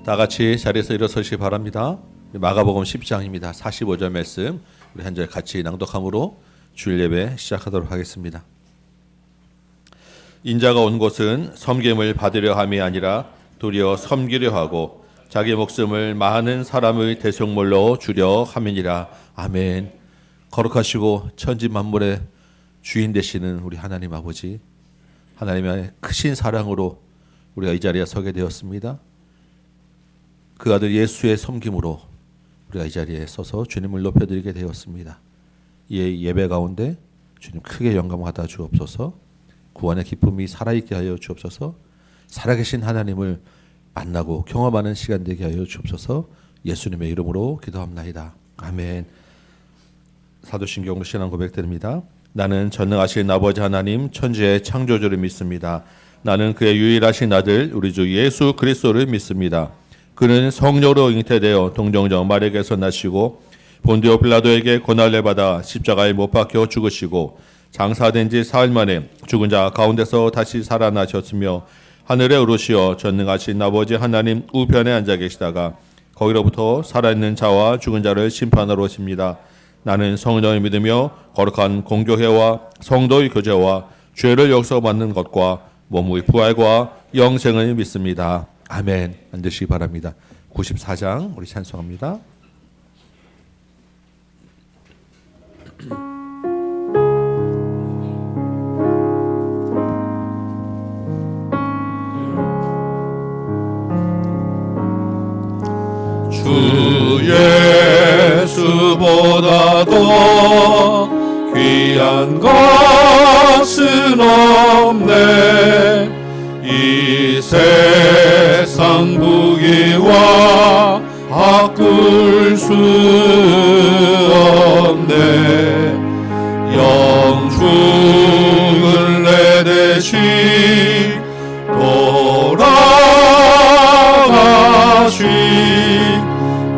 다 같이 자리에서 일어서시기 바랍니다. 마가복음 10장입니다. 45절 말씀 우리 한 절 같이 낭독함으로 주일 예배 시작하도록 하겠습니다. 인자가 온 곳은 섬김을 받으려 함이 아니라 도리어 섬기려 하고 자기 목숨을 많은 사람의 대속물로 주려 함이니라. 아멘. 거룩하시고 천지 만물의 주인 되시는 우리 하나님 아버지, 하나님의 크신 사랑으로 우리가 이 자리에 서게 되었습니다. 그 아들 예수의 섬김으로 우리가 이 자리에 서서 주님을 높여드리게 되었습니다. 이 예배 가운데 주님 크게 영감 받아 주옵소서. 구원의 기쁨이 살아있게 하여 주옵소서. 살아계신 하나님을 만나고 경험하는 시간 되게 하여 주옵소서. 예수님의 이름으로 기도합나이다. 아멘. 사도신경으로 신앙 고백드립니다. 나는 전능하신 아버지 하나님 천지의 창조주를 믿습니다. 나는 그의 유일하신 아들 우리 주 예수 그리스도를 믿습니다. 그는 성령으로 잉태되어 동정녀 마리아에게서 나시고 본디오 빌라도에게 고난을 받아 십자가에 못 박혀 죽으시고 장사된 지 사흘 만에 죽은 자 가운데서 다시 살아나셨으며 하늘에 오르시어 전능하신 아버지 하나님 우편에 앉아 계시다가 거기로부터 살아있는 자와 죽은 자를 심판하러 오십니다. 나는 성령을 믿으며 거룩한 공교회와 성도의 교제와 죄를 용서받는 것과 몸의 부활과 영생을 믿습니다. 아멘. 앉으시기 바랍니다. 94장 우리 찬송합니다. 주 예수보다도 귀한 것은 없네. 이 세상 부귀와 바꿀 수 없네. 영죽을 내 대신 돌아가신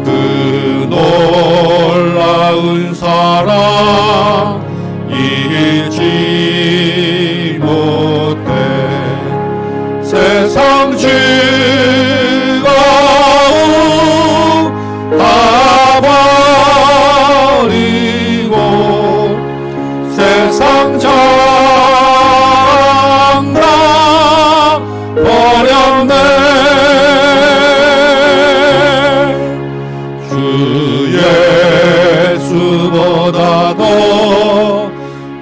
그 놀라운 사랑 잊지 못해. 세상 즐거움 다 버리고 세상 장랑 버렸네. 주 예수보다도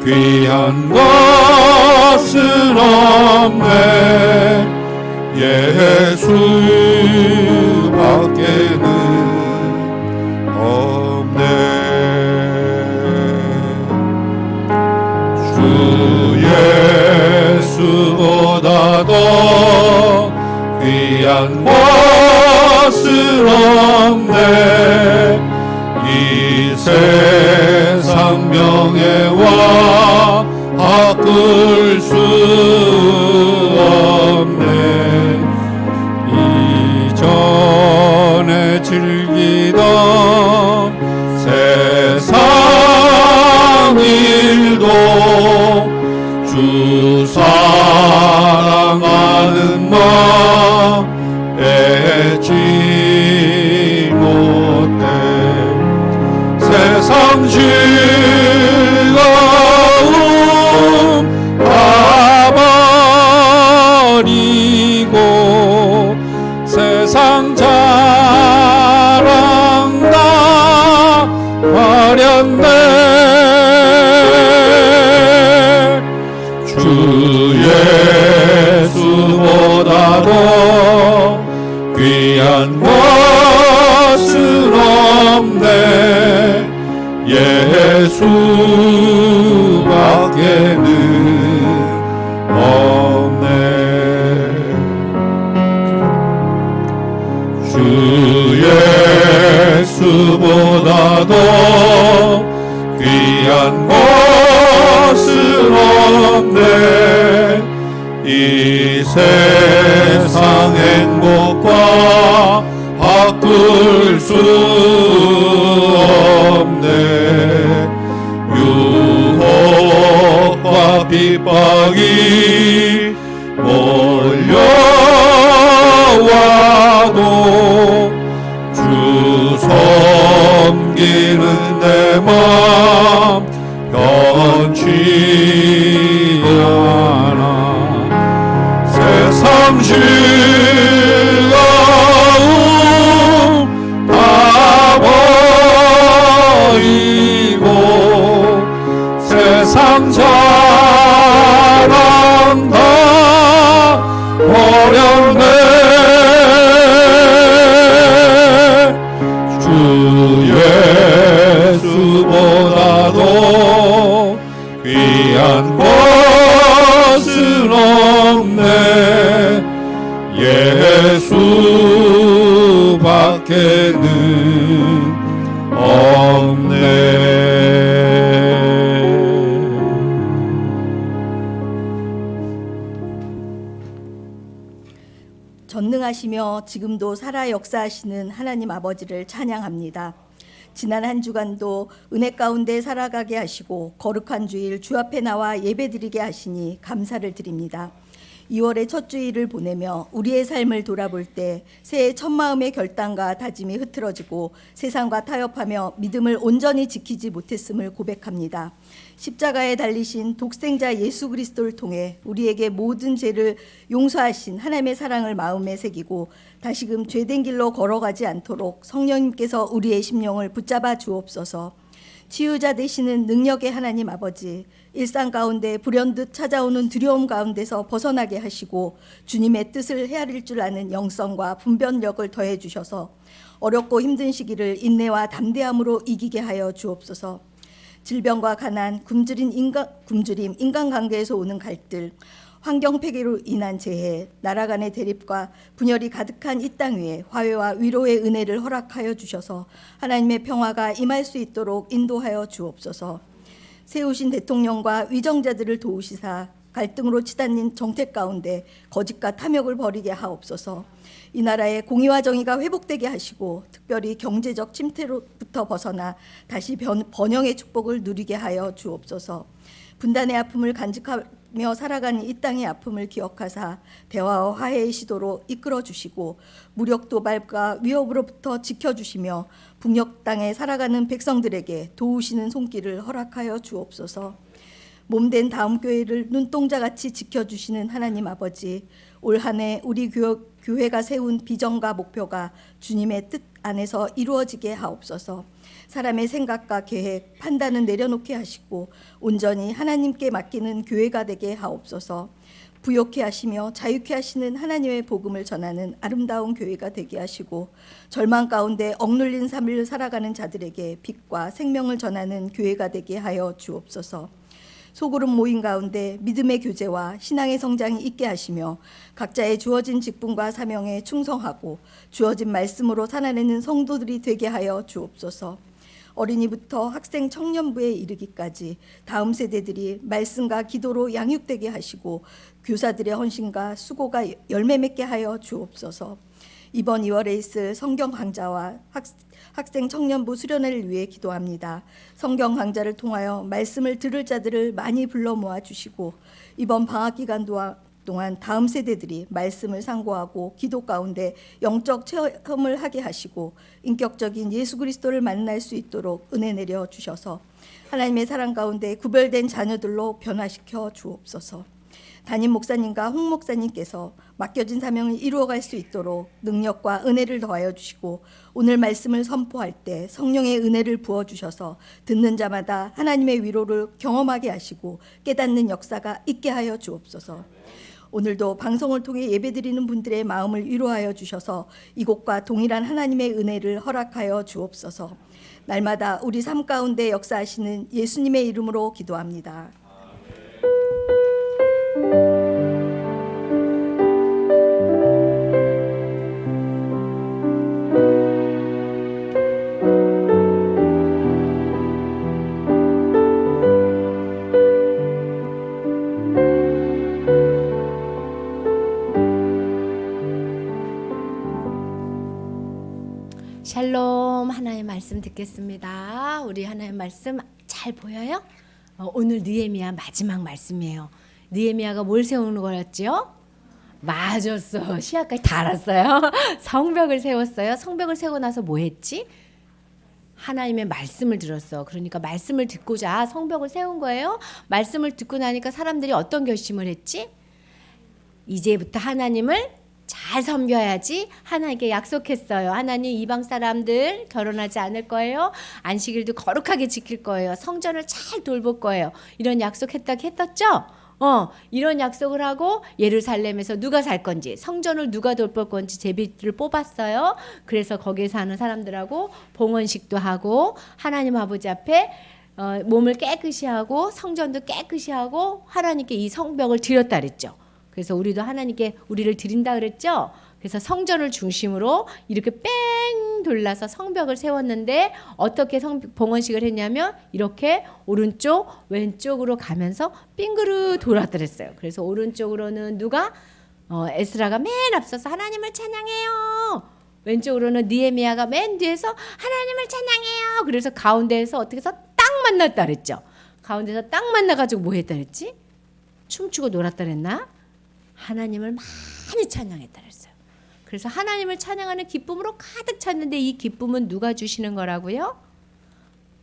귀한 것은 없네. 예수 밖에는 없네. 주 예수보다도 귀한 것은 없네. 이 세상 명예와 바꿀 수 없네. 이전에 즐기던 세상 일도 주 사랑하는 마음 빼지 못해. 세상 즐거움 다 버리고 세상 자랑 다 버렸네. 주 예수보다도 귀한 것은 없네. 예수 밖에는 없네. 주 예수보다도 귀한 것은 없네. 이 세상 행복과 바꿀 수 없네. 유혹과 핍박이 몰려와도 수밖에는 없네. 전능하시며 지금도 살아 역사하시는 하나님 아버지를 찬양합니다. 지난 한 주간도 은혜 가운데 살아가게 하시고 거룩한 주일 주 앞에 나와 예배드리게 하시니 감사를 드립니다. 2월의 첫 주일을 보내며 우리의 삶을 돌아볼 때 새해 첫 마음의 결단과 다짐이 흐트러지고 세상과 타협하며 믿음을 온전히 지키지 못했음을 고백합니다. 십자가에 달리신 독생자 예수 그리스도를 통해 우리에게 모든 죄를 용서하신 하나님의 사랑을 마음에 새기고 다시금 죄된 길로 걸어가지 않도록 성령님께서 우리의 심령을 붙잡아 주옵소서. 치유자 되시는 능력의 하나님 아버지, 일상 가운데 불현듯 찾아오는 두려움 가운데서 벗어나게 하시고 주님의 뜻을 헤아릴 줄 아는 영성과 분별력을 더해 주셔서 어렵고 힘든 시기를 인내와 담대함으로 이기게 하여 주옵소서. 질병과 가난, 굶주림, 인간관계에서 오는 갈등, 환경 폐기로 인한 재해, 나라 간의 대립과 분열이 가득한 이 땅 위에 화해와 위로의 은혜를 허락하여 주셔서 하나님의 평화가 임할 수 있도록 인도하여 주옵소서. 세우신 대통령과 위정자들을 도우시사 갈등으로 치닫는 정책 가운데 거짓과 탐욕을 버리게 하옵소서. 이 나라의 공의와 정의가 회복되게 하시고 특별히 경제적 침체로부터 벗어나 다시 번영의 축복을 누리게 하여 주옵소서. 분단의 아픔을 간직하며 살아가는 이 땅의 아픔을 기억하사 대화와 화해의 시도로 이끌어 주시고 무력 도발과 위협으로부터 지켜주시며 북녘 땅에 살아가는 백성들에게 도우시는 손길을 허락하여 주옵소서. 몸된 다음 교회를 눈동자같이 지켜주시는 하나님 아버지, 올 한 해 우리 교회가 세운 비전과 목표가 주님의 뜻 안에서 이루어지게 하옵소서. 사람의 생각과 계획, 판단은 내려놓게 하시고 온전히 하나님께 맡기는 교회가 되게 하옵소서. 부욕케 하시며 자유케 하시는 하나님의 복음을 전하는 아름다운 교회가 되게 하시고 절망 가운데 억눌린 삶을 살아가는 자들에게 빛과 생명을 전하는 교회가 되게 하여 주옵소서. 소그룹 모임 가운데 믿음의 교제와 신앙의 성장이 있게 하시며 각자의 주어진 직분과 사명에 충성하고 주어진 말씀으로 살아내는 성도들이 되게 하여 주옵소서. 어린이부터 학생 청년부에 이르기까지 다음 세대들이 말씀과 기도로 양육되게 하시고 교사들의 헌신과 수고가 열매 맺게 하여 주옵소서. 이번 2월에 있을 성경 강좌와 학생 청년부 수련회를 위해 기도합니다. 성경 강좌를 통하여 말씀을 들을 자들을 많이 불러 모아 주시고 이번 방학 기간 동안 다음 세대들이 말씀을 상고하고 기도 가운데 영적 체험을 하게 하시고 인격적인 예수 그리스도를 만날 수 있도록 은혜 내려 주셔서 하나님의 사랑 가운데 구별된 자녀들로 변화시켜 주옵소서. 담임 목사님과 홍 목사님께서 맡겨진 사명을 이루어갈 수 있도록 능력과 은혜를 더하여 주시고 오늘 말씀을 선포할 때 성령의 은혜를 부어주셔서 듣는 자마다 하나님의 위로를 경험하게 하시고 깨닫는 역사가 있게 하여 주옵소서. 오늘도 방송을 통해 예배드리는 분들의 마음을 위로하여 주셔서 이곳과 동일한 하나님의 은혜를 허락하여 주옵소서. 날마다 우리 삶 가운데 역사하시는 예수님의 이름으로 기도합니다. 샬롬, 하나님의 말씀 듣겠습니다. 우리 하나님의 말씀 잘 보여요? 오늘 느헤미야 마지막 말씀이에요. 느헤미야가 뭘 세우는 거였죠? 맞았어. 시야까지 다 알았어요. 성벽을 세웠어요. 성벽을 세우고 나서 뭐 했지? 하나님의 말씀을 들었어. 그러니까 말씀을 듣고자 성벽을 세운 거예요. 말씀을 듣고 나니까 사람들이 어떤 결심을 했지? 이제부터 하나님을 잘 섬겨야지. 하나님께 약속했어요. 하나님 이방 사람들 결혼하지 않을 거예요. 안식일도 거룩하게 지킬 거예요. 성전을 잘 돌볼 거예요. 이런 약속했다고 했었죠? 이런 약속을 하고 예루살렘에서 누가 살 건지, 성전을 누가 돌볼 건지 제비를 뽑았어요. 그래서 거기에 사는 사람들하고 봉헌식도 하고 하나님 아버지 앞에 몸을 깨끗이 하고 성전도 깨끗이 하고 하나님께 이 성벽을 드렸다 그랬죠. 그래서 우리도 하나님께 우리를 드린다 그랬죠. 그래서 성전을 중심으로 이렇게 뺑 돌라서 성벽을 세웠는데 어떻게 봉헌식을 했냐면 이렇게 오른쪽 왼쪽으로 가면서 빙그르 돌았더랬어요. 그래서 오른쪽으로는 누가 에스라가 맨 앞서서 하나님을 찬양해요. 왼쪽으로는 느헤미야가 맨 뒤에서 하나님을 찬양해요. 그래서 가운데에서 어떻게 해서 딱 만났다 그랬죠. 가운데서 딱 만나가지고 뭐 했다 그랬지? 춤추고 놀았다 그랬나? 하나님을 많이 찬양했다 그랬어요. 그래서 하나님을 찬양하는 기쁨으로 가득 찼는데 이 기쁨은 누가 주시는 거라고요?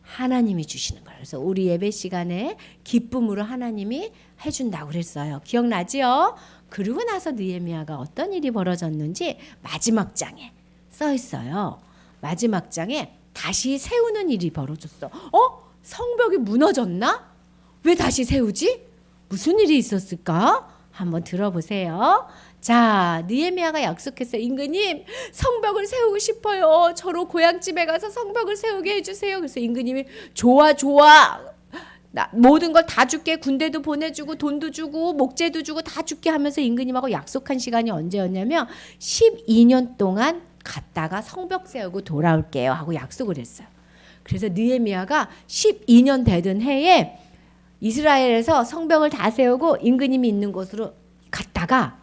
하나님이 주시는 거예요. 그래서 우리 예배 시간에 기쁨으로 하나님이 해준다고 그랬어요. 기억나지요? 그러고 나서 느헤미야가 어떤 일이 벌어졌는지 마지막 장에 써 있어요. 마지막 장에 다시 세우는 일이 벌어졌어. 성벽이 무너졌나? 왜 다시 세우지? 무슨 일이 있었을까? 한번 들어보세요. 자, 느헤미야가 약속했어요. 임금님, 성벽을 세우고 싶어요. 저로 고향집에 가서 성벽을 세우게 해주세요. 그래서 임금님이 좋아. 나 모든 걸 다 줄게. 군대도 보내주고 돈도 주고 목재도 주고 다 줄게 하면서 임금님하고 약속한 시간이 언제였냐면 12년 동안 갔다가 성벽 세우고 돌아올게요 하고 약속을 했어요. 그래서 느헤미야가 12년 되던 해에 이스라엘에서 성벽을 다 세우고 임금님이 있는 곳으로 갔다가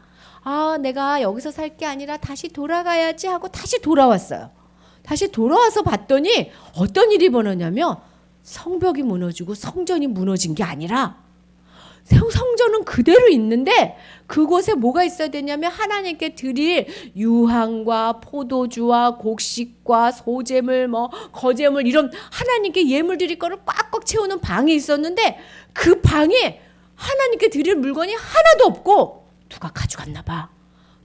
내가 여기서 살 게 아니라 다시 돌아가야지 하고 다시 돌아왔어요. 다시 돌아와서 봤더니 어떤 일이 벌어졌냐면 성벽이 무너지고 성전이 무너진 게 아니라 성전은 그대로 있는데 그곳에 뭐가 있어야 되냐면 하나님께 드릴 유향과 포도주와 곡식과 소재물 거제물 이런 하나님께 예물 드릴 거를 꽉꽉 채우는 방이 있었는데 그 방에 하나님께 드릴 물건이 하나도 없고 누가 가져갔나 봐.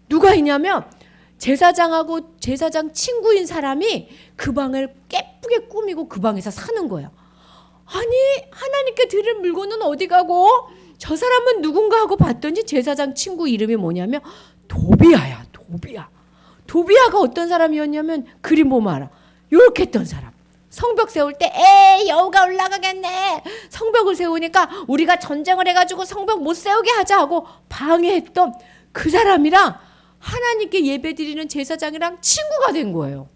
누가 있냐면 제사장하고 제사장 친구인 사람이 그 방을 예쁘게 꾸미고 그 방에서 사는 거예요. 아니 하나님께 드릴 물건은 어디 가고 저 사람은 누군가 하고 봤더니 제사장 친구 이름이 뭐냐면 도비아야. 도비아가 어떤 사람이었냐면 그림 보면 알아. 이렇게 했던 사람. 성벽 세울 때 여우가 올라가겠네. 성벽을 세우니까 우리가 전쟁을 해가지고 성벽 못 세우게 하자 하고 방해했던 그 사람이랑 하나님께 예배드리는 제사장이랑 친구가 된 거예요.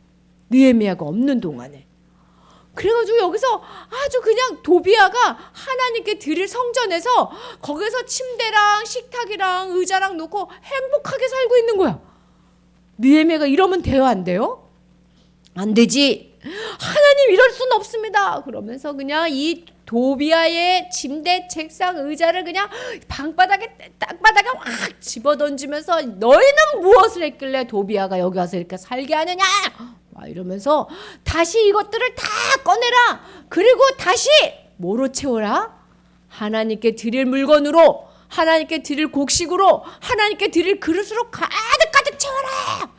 느헤미야가 없는 동안에. 그래가지고 여기서 아주 그냥 도비아가 하나님께 드릴 성전에서 거기서 침대랑 식탁이랑 의자랑 놓고 행복하게 살고 있는 거야. 느헤미야가 이러면 돼요, 안 돼요? 안 되지. 하나님 이럴 수는 없습니다. 그러면서 그냥 이 도비아의 침대, 책상, 의자를 그냥 땅바닥에 확 집어던지면서 너희는 무엇을 했길래 도비아가 여기 와서 이렇게 살게 하느냐? 막 이러면서 다시 이것들을 다 꺼내라. 그리고 다시 뭐로 채워라? 하나님께 드릴 물건으로, 하나님께 드릴 곡식으로, 하나님께 드릴 그릇으로 가득 채워라.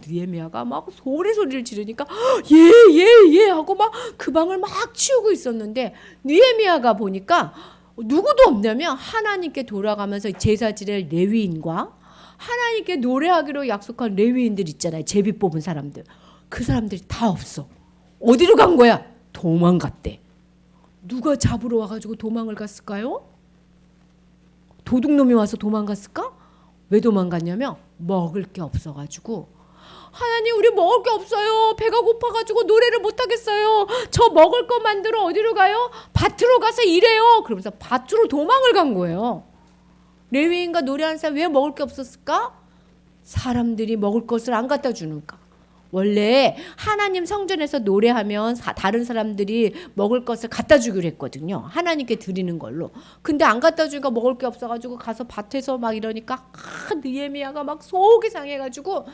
느헤미야가 막 소리를 지르니까 예 하고 막 그 방을 막 치우고 있었는데 느헤미야가 보니까 누구도 없냐면 하나님께 돌아가면서 제사 지낼 레위인과 하나님께 노래하기로 약속한 레위인들 있잖아요. 제비 뽑은 사람들. 그 사람들이 다 없어. 어디로 간 거야? 도망갔대. 누가 잡으러 와가지고 도망을 갔을까요? 도둑놈이 와서 도망갔을까? 왜 도망갔냐면 먹을 게 없어가지고 하나님 우리 먹을 게 없어요. 배가 고파가지고 노래를 못하겠어요. 저 먹을 거 만들어 어디로 가요? 밭으로 가서 일해요. 그러면서 밭으로 도망을 간 거예요. 레위인과 노래하는 사람 왜 먹을 게 없었을까? 사람들이 먹을 것을 안 갖다 주니까. 원래 하나님 성전에서 노래하면 다른 사람들이 먹을 것을 갖다 주기로 했거든요. 하나님께 드리는 걸로. 근데 안 갖다 주니까 먹을 게 없어가지고 가서 밭에서 막 이러니까 느헤미야가 막 속이 상해가지고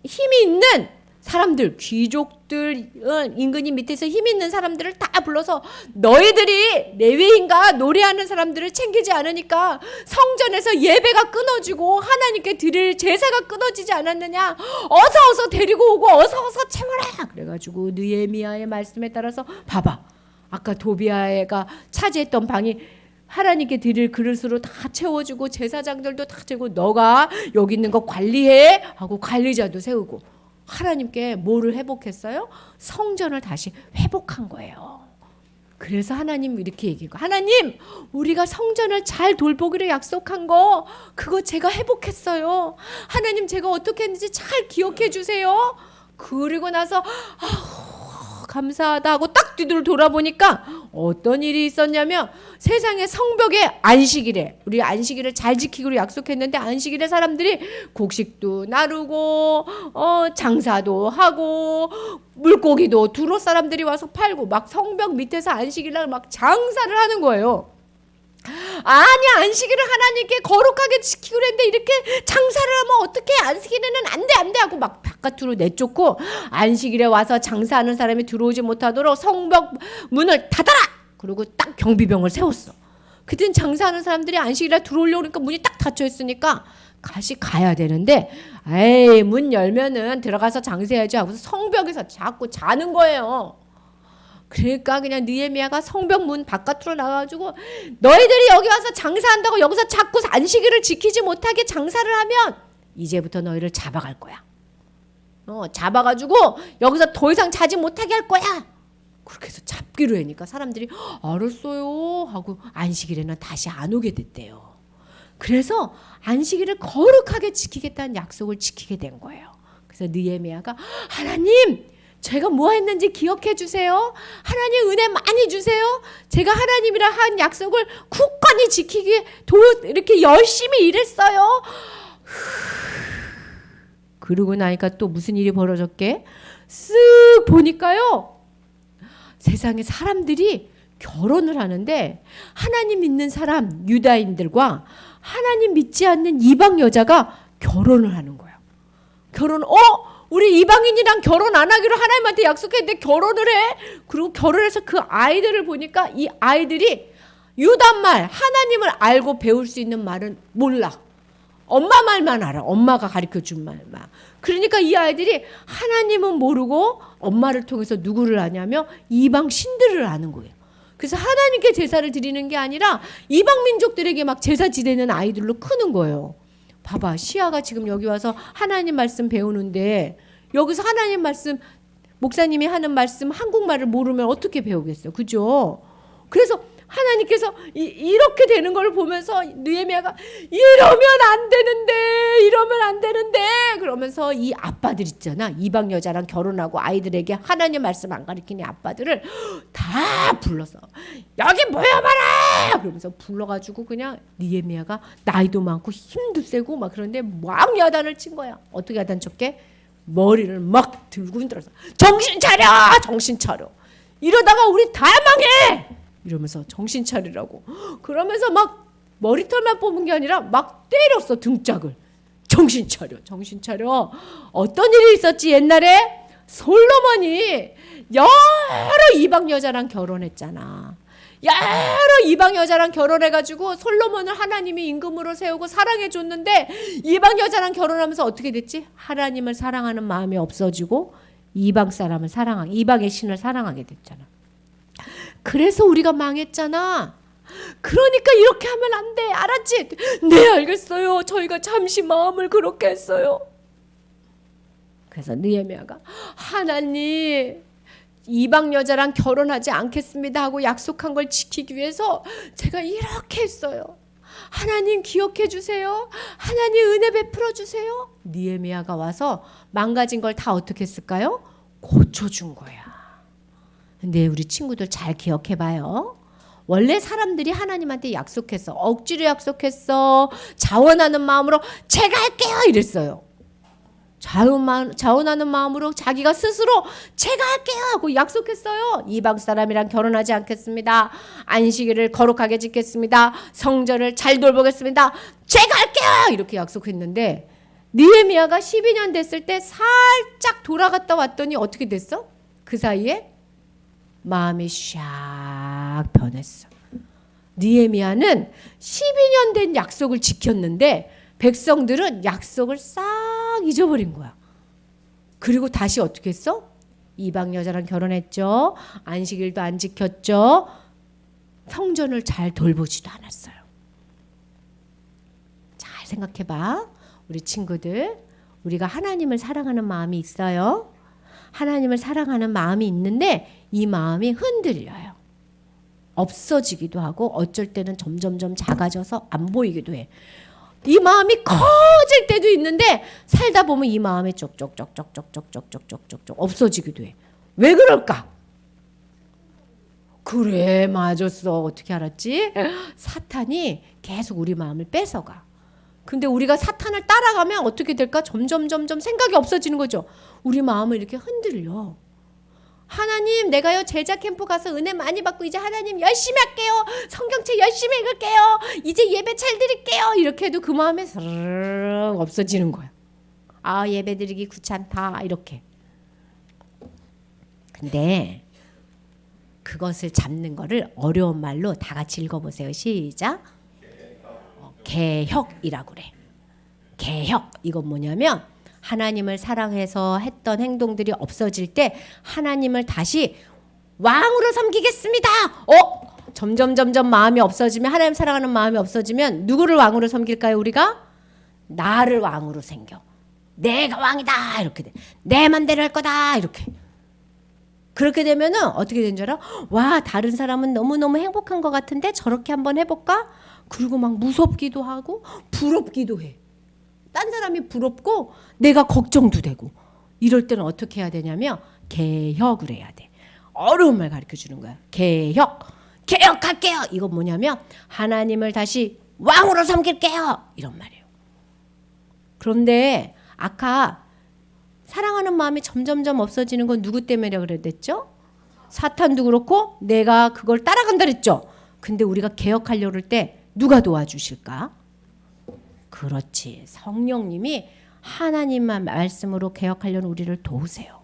힘이 있는 사람들, 귀족들, 임금님 밑에서 힘 있는 사람들을 다 불러서 너희들이 레위인과 노래하는 사람들을 챙기지 않으니까 성전에서 예배가 끊어지고 하나님께 드릴 제사가 끊어지지 않았느냐. 어서 데리고 오고 어서 채워라. 그래가지고 느헤미야의 말씀에 따라서 봐봐. 아까 도비아가 차지했던 방이 하나님께 드릴 그릇으로 다 채워주고 제사장들도 다 채우고 너가 여기 있는 거 관리해 하고 관리자도 세우고 하나님께 뭐를 회복했어요? 성전을 다시 회복한 거예요. 그래서 하나님 이렇게 얘기한 거. 하나님, 우리가 성전을 잘 돌보기로 약속한 거 그거 제가 회복했어요. 하나님, 제가 어떻게 했는지 잘 기억해 주세요. 그리고 나서 감사하다 하고 딱 뒤를 돌아보니까 어떤 일이 있었냐면 세상에 성벽에 안식일에 우리 안식일을 잘 지키기로 약속했는데 안식일에 사람들이 곡식도 나르고 장사도 하고 물고기도 두로 사람들이 와서 팔고 막 성벽 밑에서 안식일날 막 장사를 하는 거예요. 아니, 안식일을 하나님께 거룩하게 지키고 그랬는데 이렇게 장사를 하면 어떻게, 안식일에는 안 돼 하고 막 바깥으로 내쫓고 안식일에 와서 장사하는 사람이 들어오지 못하도록 성벽 문을 닫아라! 그리고 딱 경비병을 세웠어. 그땐 장사하는 사람들이 안식일에 들어오려고 그러니까 문이 딱 닫혀 있으니까 다시 가야 되는데 에이, 문 열면은 들어가서 장사해야지 하고서 성벽에서 자꾸 자는 거예요. 그러니까 그냥 느헤미야가 성벽 문 바깥으로 나가가지고 너희들이 여기 와서 장사한다고 여기서 자꾸 안식일을 지키지 못하게 장사를 하면 이제부터 너희를 잡아갈 거야. 잡아가지고 여기서 더 이상 자지 못하게 할 거야. 그렇게 해서 잡기로 하니까 사람들이 알았어요 하고 안식일에는 다시 안 오게 됐대요. 그래서 안식일을 거룩하게 지키겠다는 약속을 지키게 된 거예요. 그래서 느헤미야가 하나님, 제가 뭐 했는지 기억해 주세요. 하나님 은혜 많이 주세요. 제가 하나님이랑 한 약속을 굳건히 지키기 위해 이렇게 열심히 일했어요. 그러고 나니까 또 무슨 일이 벌어졌게? 쓱 보니까요, 세상에 사람들이 결혼을 하는데 하나님 믿는 사람 유다인들과 하나님 믿지 않는 이방 여자가 결혼을 하는 거예요. 우리 이방인이랑 결혼 안 하기로 하나님한테 약속했는데 결혼을 해. 그리고 결혼해서 그 아이들을 보니까 이 아이들이 유다말, 하나님을 알고 배울 수 있는 말은 몰라. 엄마 말만 알아. 엄마가 가르쳐준 말만. 그러니까 이 아이들이 하나님은 모르고 엄마를 통해서 누구를 아냐면 이방 신들을 아는 거예요. 그래서 하나님께 제사를 드리는 게 아니라 이방 민족들에게 막 제사 지내는 아이들로 크는 거예요. 봐봐, 시아가 지금 여기 와서 하나님 말씀 배우는데 여기서 하나님 말씀, 목사님이 하는 말씀 한국말을 모르면 어떻게 배우겠어요? 그죠? 그래서 하나님께서 이렇게 되는 걸 보면서 느헤미야가 이러면 안 되는데 그러면서 이 아빠들 있잖아, 이방 여자랑 결혼하고 아이들에게 하나님 말씀 안 가르치는 아빠들을 다 불러서 여기 모여봐라 그러면서 불러가지고 그냥 느헤미야가 나이도 많고 힘도 세고 막 그런데 막 야단을 친 거야. 어떻게 야단 쳤게? 머리를 막 들고 흔들어서 정신 차려 이러다가 우리 다 망해 이러면서 정신 차리라고 그러면서 막 머리털만 뽑은 게 아니라 막 때렸어, 등짝을. 정신 차려. 어떤 일이 있었지? 옛날에 솔로몬이 여러 이방 여자랑 결혼했잖아. 여러 이방 여자랑 결혼해가지고 솔로몬을 하나님이 임금으로 세우고 사랑해줬는데 이방 여자랑 결혼하면서 어떻게 됐지? 하나님을 사랑하는 마음이 없어지고 이방의 신을 사랑하게 됐잖아. 그래서 우리가 망했잖아. 그러니까 이렇게 하면 안 돼. 알았지? 네, 알겠어요. 저희가 잠시 마음을 그렇게 했어요. 그래서 느헤미야가 하나님, 이방 여자랑 결혼하지 않겠습니다 하고 약속한 걸 지키기 위해서 제가 이렇게 했어요. 하나님 기억해 주세요. 하나님 은혜 베풀어 주세요. 느헤미야가 와서 망가진 걸 다 어떻게 했을까요? 고쳐준 거야. 근데 우리 친구들 잘 기억해 봐요. 원래 사람들이 하나님한테 약속했어. 억지로 약속했어. 자원하는 마음으로 제가 할게요 이랬어요. 자원하는 마음으로 자기가 스스로 제가 할게요 하고 약속했어요. 이방 사람이랑 결혼하지 않겠습니다. 안식일을 거룩하게 지켰습니다. 성전을 잘 돌보겠습니다. 제가 할게요 이렇게 약속했는데 느헤미야가 12년 됐을 때 살짝 돌아갔다 왔더니 어떻게 됐어? 그 사이에 마음이 샥 변했어. 느헤미야는 12년 된 약속을 지켰는데 백성들은 약속을 싹 잊어버린 거야. 그리고 다시 어떻게 했어? 이방 여자랑 결혼했죠. 안식일도 안 지켰죠. 성전을 잘 돌보지도 않았어요. 잘 생각해봐. 우리 친구들, 우리가 하나님을 사랑하는 마음이 있어요. 하나님을 사랑하는 마음이 있는데 이 마음이 흔들려요. 없어지기도 하고 어쩔 때는 점점점 작아져서 안 보이기도 해. 이 마음이 커질 때도 있는데 살다 보면 이 마음이 쪽쪽쪽쪽쪽쪽쪽쪽쪽쪽쪽 없어지기도 해. 왜 그럴까? 그래, 맞았어. 어떻게 알았지? 사탄이 계속 우리 마음을 뺏어가. 근데 우리가 사탄을 따라가면 어떻게 될까? 점점 생각이 없어지는 거죠. 우리 마음을 이렇게 흔들려. 하나님, 내가요 제자 캠프 가서 은혜 많이 받고 이제 하나님 열심히 할게요. 성경책 열심히 읽을게요. 이제 예배 잘 드릴게요. 이렇게 해도 그 마음에 스르륵 없어지는 거야. 아, 예배 드리기 귀찮다. 이렇게. 근데 그것을 잡는 거를 어려운 말로 다 같이 읽어보세요. 시작. 개혁이라고 그래. 개혁. 이건 뭐냐면 하나님을 사랑해서 했던 행동들이 없어질 때 하나님을 다시 왕으로 섬기겠습니다. 점점 마음이 없어지면, 하나님 사랑하는 마음이 없어지면 누구를 왕으로 섬길까요? 우리가 나를 왕으로 생겨. 내가 왕이다 이렇게 돼. 내 맘대로 할 거다 이렇게. 그렇게 되면은 어떻게 된 줄 알아? 와, 다른 사람은 너무너무 행복한 것 같은데 저렇게 한번 해볼까? 그리고 막 무섭기도 하고 부럽기도 해. 딴 사람이 부럽고 내가 걱정도 되고. 이럴 때는 어떻게 해야 되냐면 개혁을 해야 돼. 어려운 말 가르쳐 주는 거야. 개혁할게요. 이건 뭐냐면 하나님을 다시 왕으로 섬길게요. 이런 말이에요. 그런데 아까 사랑하는 마음이 점점점 없어지는 건 누구 때문이라고 그랬댔죠? 사탄도 그렇고 내가 그걸 따라간다 그랬죠. 근데 우리가 개혁하려고 할 때 누가 도와주실까? 그렇지. 성령님이 하나님만 말씀으로 개혁하려는 우리를 도우세요.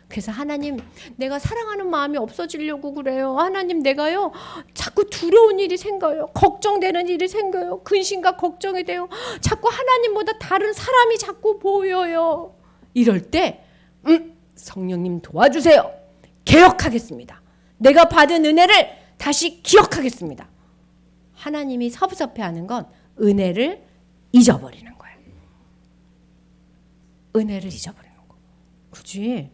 그래서 하나님, 내가 사랑하는 마음이 없어지려고 그래요. 하나님, 내가요 자꾸 두려운 일이 생겨요. 걱정되는 일이 생겨요. 근심과 걱정이 돼요. 자꾸 하나님보다 다른 사람이 자꾸 보여요. 이럴 때 성령님 도와주세요. 개혁하겠습니다. 내가 받은 은혜를 다시 기억하겠습니다. 하나님이 섭섭해하는 건 은혜를 잊어버리는 거예요. 은혜를 잊어버리는 거. 그렇지?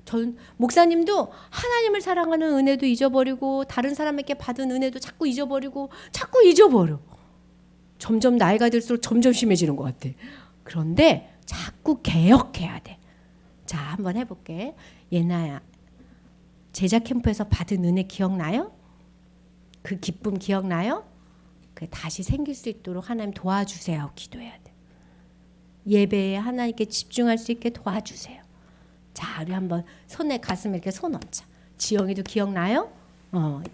전 목사님도 하나님을 사랑하는 은혜도 잊어버리고 다른 사람에게 받은 은혜도 자꾸 잊어버리고 자꾸 잊어버려. 점점 나이가 들수록 점점 심해지는 것 같아. 그런데 자꾸 개혁해야 돼. 자, 한번 해볼게. 예나야, 제자 캠프에서 받은 은혜 기억나요? 그 기쁨 기억나요? 다시 생길 수 있도록 하나님 도와주세요. 기도해야 돼. 예배에 하나님께 집중할 수 있게 도와주세요. 자, 우리 한번 손에 가슴에 이렇게 손 얹자. 지영이도 기억나요?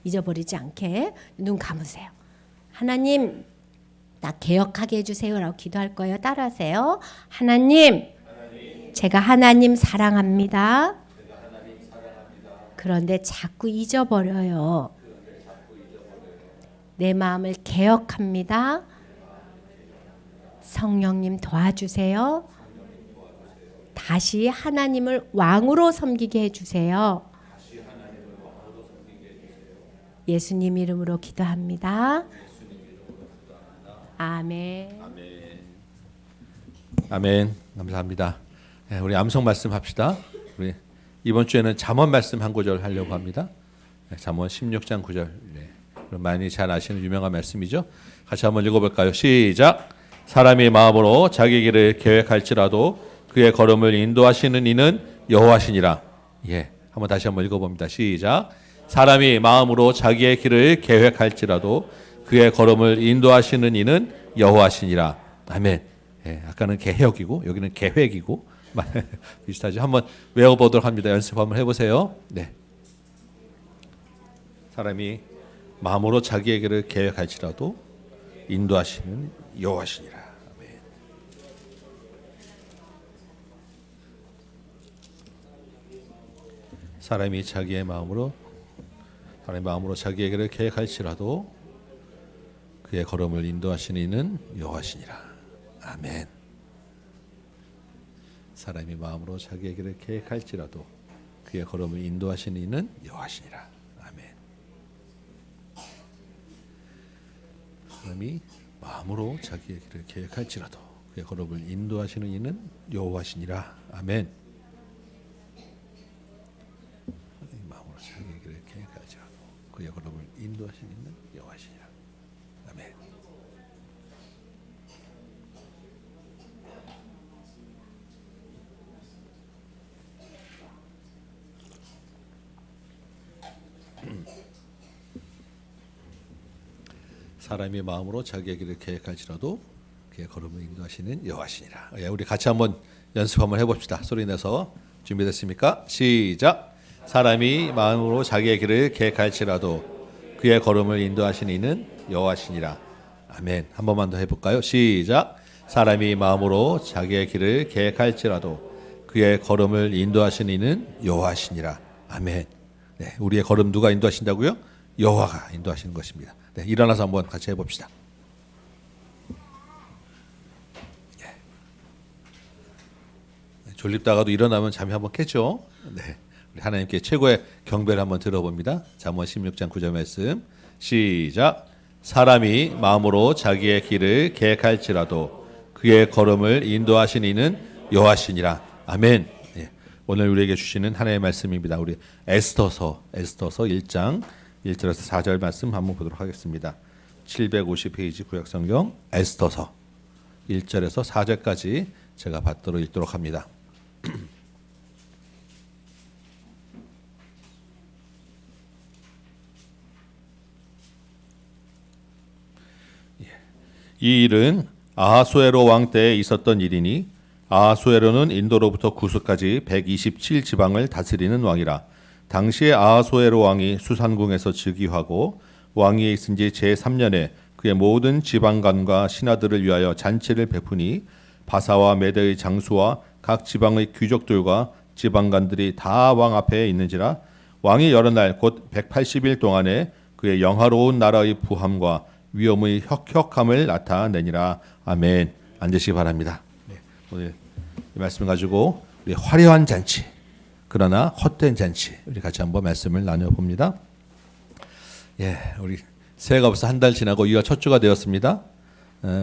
잊어버리지 않게 눈 감으세요. 하나님, 나 개혁하게 해주세요 라고 기도할 거예요. 따라하세요. 하나님, 제가 하나님 사랑합니다. 그런데 자꾸 잊어버려요. 내 마음을 개혁합니다. 성령님 도와주세요. 다시 하나님을 왕으로 섬기게 해주세요. 예수님 이름으로 기도합니다. 아멘. 아멘. 감사합니다. 네, 우리 암송 말씀 합시다. 우리 이번 주에는 잠언 말씀 한 구절 하려고 합니다. 네, 잠언 16장 9절. 네. 많이 잘 아시는 유명한 말씀이죠. 같이 한번 읽어볼까요? 시작. 사람이 마음으로 자기 길을 계획할지라도 그의 걸음을 인도하시는 이는 여호와시니라. 예, 한번 다시 한번 읽어봅니다. 시작. 사람이 마음으로 자기의 길을 계획할지라도 그의 걸음을 인도하시는 이는 여호와시니라. 아멘. 예, 아까는 개혁이고 여기는 계획이고 비슷하죠. 한번 외워보도록 합니다. 연습 한번 해보세요. 네. 사람이 마음으로 자기의 길을 계획할지라도 인도하시는 여호와시니라. 아멘. 사람이 자기의 마음으로 자기의 길을 계획할지라도 그의 걸음을 인도하시는 이는 여호와시니라. 아멘. 사람이 마음으로 자기의 길을 계획할지라도 그의 걸음을 인도하시는 이는 여호와시니라. 아멘. 사람이 마음으로 자기의 길을 계획할지라도 그의 걸음을 인도하시는 이는 여호와시니라. 아멘. 마음으로 자기의 길을 계획할지라도 그의 걸음을 인도하시는 여호와시니라. 아멘. 사람이 마음으로 자기의 길을 계획할지라도 그의 걸음을 인도하시는 여호와시니라. 우리 같이 한번 연습 한번 해봅시다. 소리 내서. 준비됐습니까? 시작. 사람이 마음으로 자기의 길을 계획할지라도 그의 걸음을 인도하시는 이는 여호와시니라. 아멘. 한 번만 더 해볼까요? 시작. 사람이 마음으로 자기의 길을 계획할지라도 그의 걸음을 인도하시는 이는 여호와시니라. 아멘. 네, 우리의 걸음 누가 인도하신다고요? 여호와가 인도하시는 것입니다. 네, 일어나서 한번 같이 해봅시다. 졸립다가도 일어나면 잠이 한번 깨죠. 네, 우리 하나님께 최고의 경배를 한번 들어봅니다. 잠언 16장 9절 말씀 시작. 사람이 마음으로 자기의 길을 계획할지라도 그의 걸음을 인도하신 이는 여호와시니라. 아멘. 네, 오늘 우리에게 주시는 하나님의 말씀입니다. 우리 에스더서 1장 1절에서 4절 말씀 한번 보도록 하겠습니다. 750페이지 구약성경 에스더서 1절에서 4절까지 제가 받도록 읽도록 합니다. 이 일은 아하수에로 왕 때에 있었던 일이니 아하수에로는 인도로부터 구스까지 127지방을 다스리는 왕이라. 당시에 아하수에로 왕이 수산궁에서 즉위하고 왕위에 있은 지 제3년에 그의 모든 지방관과 신하들을 위하여 잔치를 베푸니 바사와 메대의 장수와 각 지방의 귀족들과 지방관들이 다 왕 앞에 있는지라. 왕이 여러 날 곧 180일 동안에 그의 영화로운 나라의 부함과 위엄의 혁혁함을 나타내니라. 아멘. 앉으시기 바랍니다. 네, 오늘 이 말씀을 가지고 우리 화려한 잔치, 그러나 헛된 잔치, 우리 같이 한번 말씀을 나눠봅니다. 예, 우리 새해가 벌써 한 달 지나고 2월 첫 주가 되었습니다.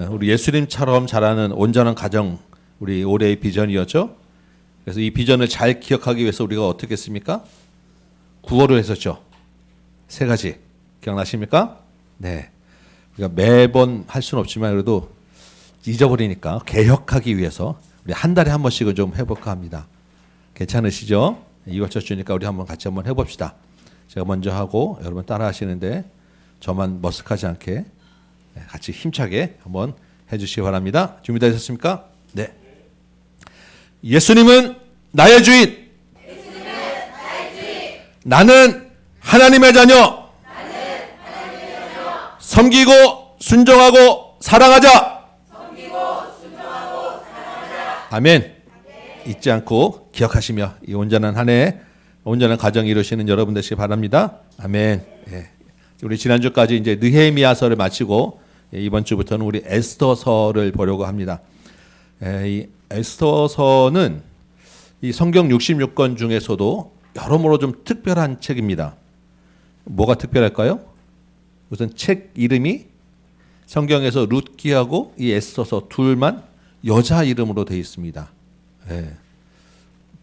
우리 예수님처럼 자라는 온전한 가정, 우리 올해의 비전이었죠. 그래서 이 비전을 잘 기억하기 위해서 우리가 어떻게 했습니까? 구호를 했었죠. 세 가지 기억나십니까? 네, 우리가 매번 할 수는 없지만 그래도 잊어버리니까 개혁하기 위해서 우리 한 달에 한 번씩은 좀 해볼까 합니다. 괜찮으시죠? 2월 첫 주니까 우리 한번 같이 한번 해봅시다. 제가 먼저 하고 여러분 따라 하시는데 저만 머쓱하지 않게 같이 힘차게 한번 해주시기 바랍니다. 준비되셨습니까? 네. 예수님은 나의 주인. 나는 하나님의 자녀. 섬기고 순종하고 사랑하자. 아멘. 잊지 않고 기억하시며 이 온전한 한 해 온전한 가정 이루시는 여러분 되시기 바랍니다. 아멘. 예. 우리 지난주까지 이제 느헤미야서를 마치고 이번 주부터는 우리 에스더서를 보려고 합니다. 이 에스더서는 이 성경 66권 중에서도 여러모로 좀 특별한 책입니다. 뭐가 특별할까요? 우선 책 이름이 성경에서 룻기하고 이 에스더서 둘만 여자 이름으로 되어 있습니다. 예.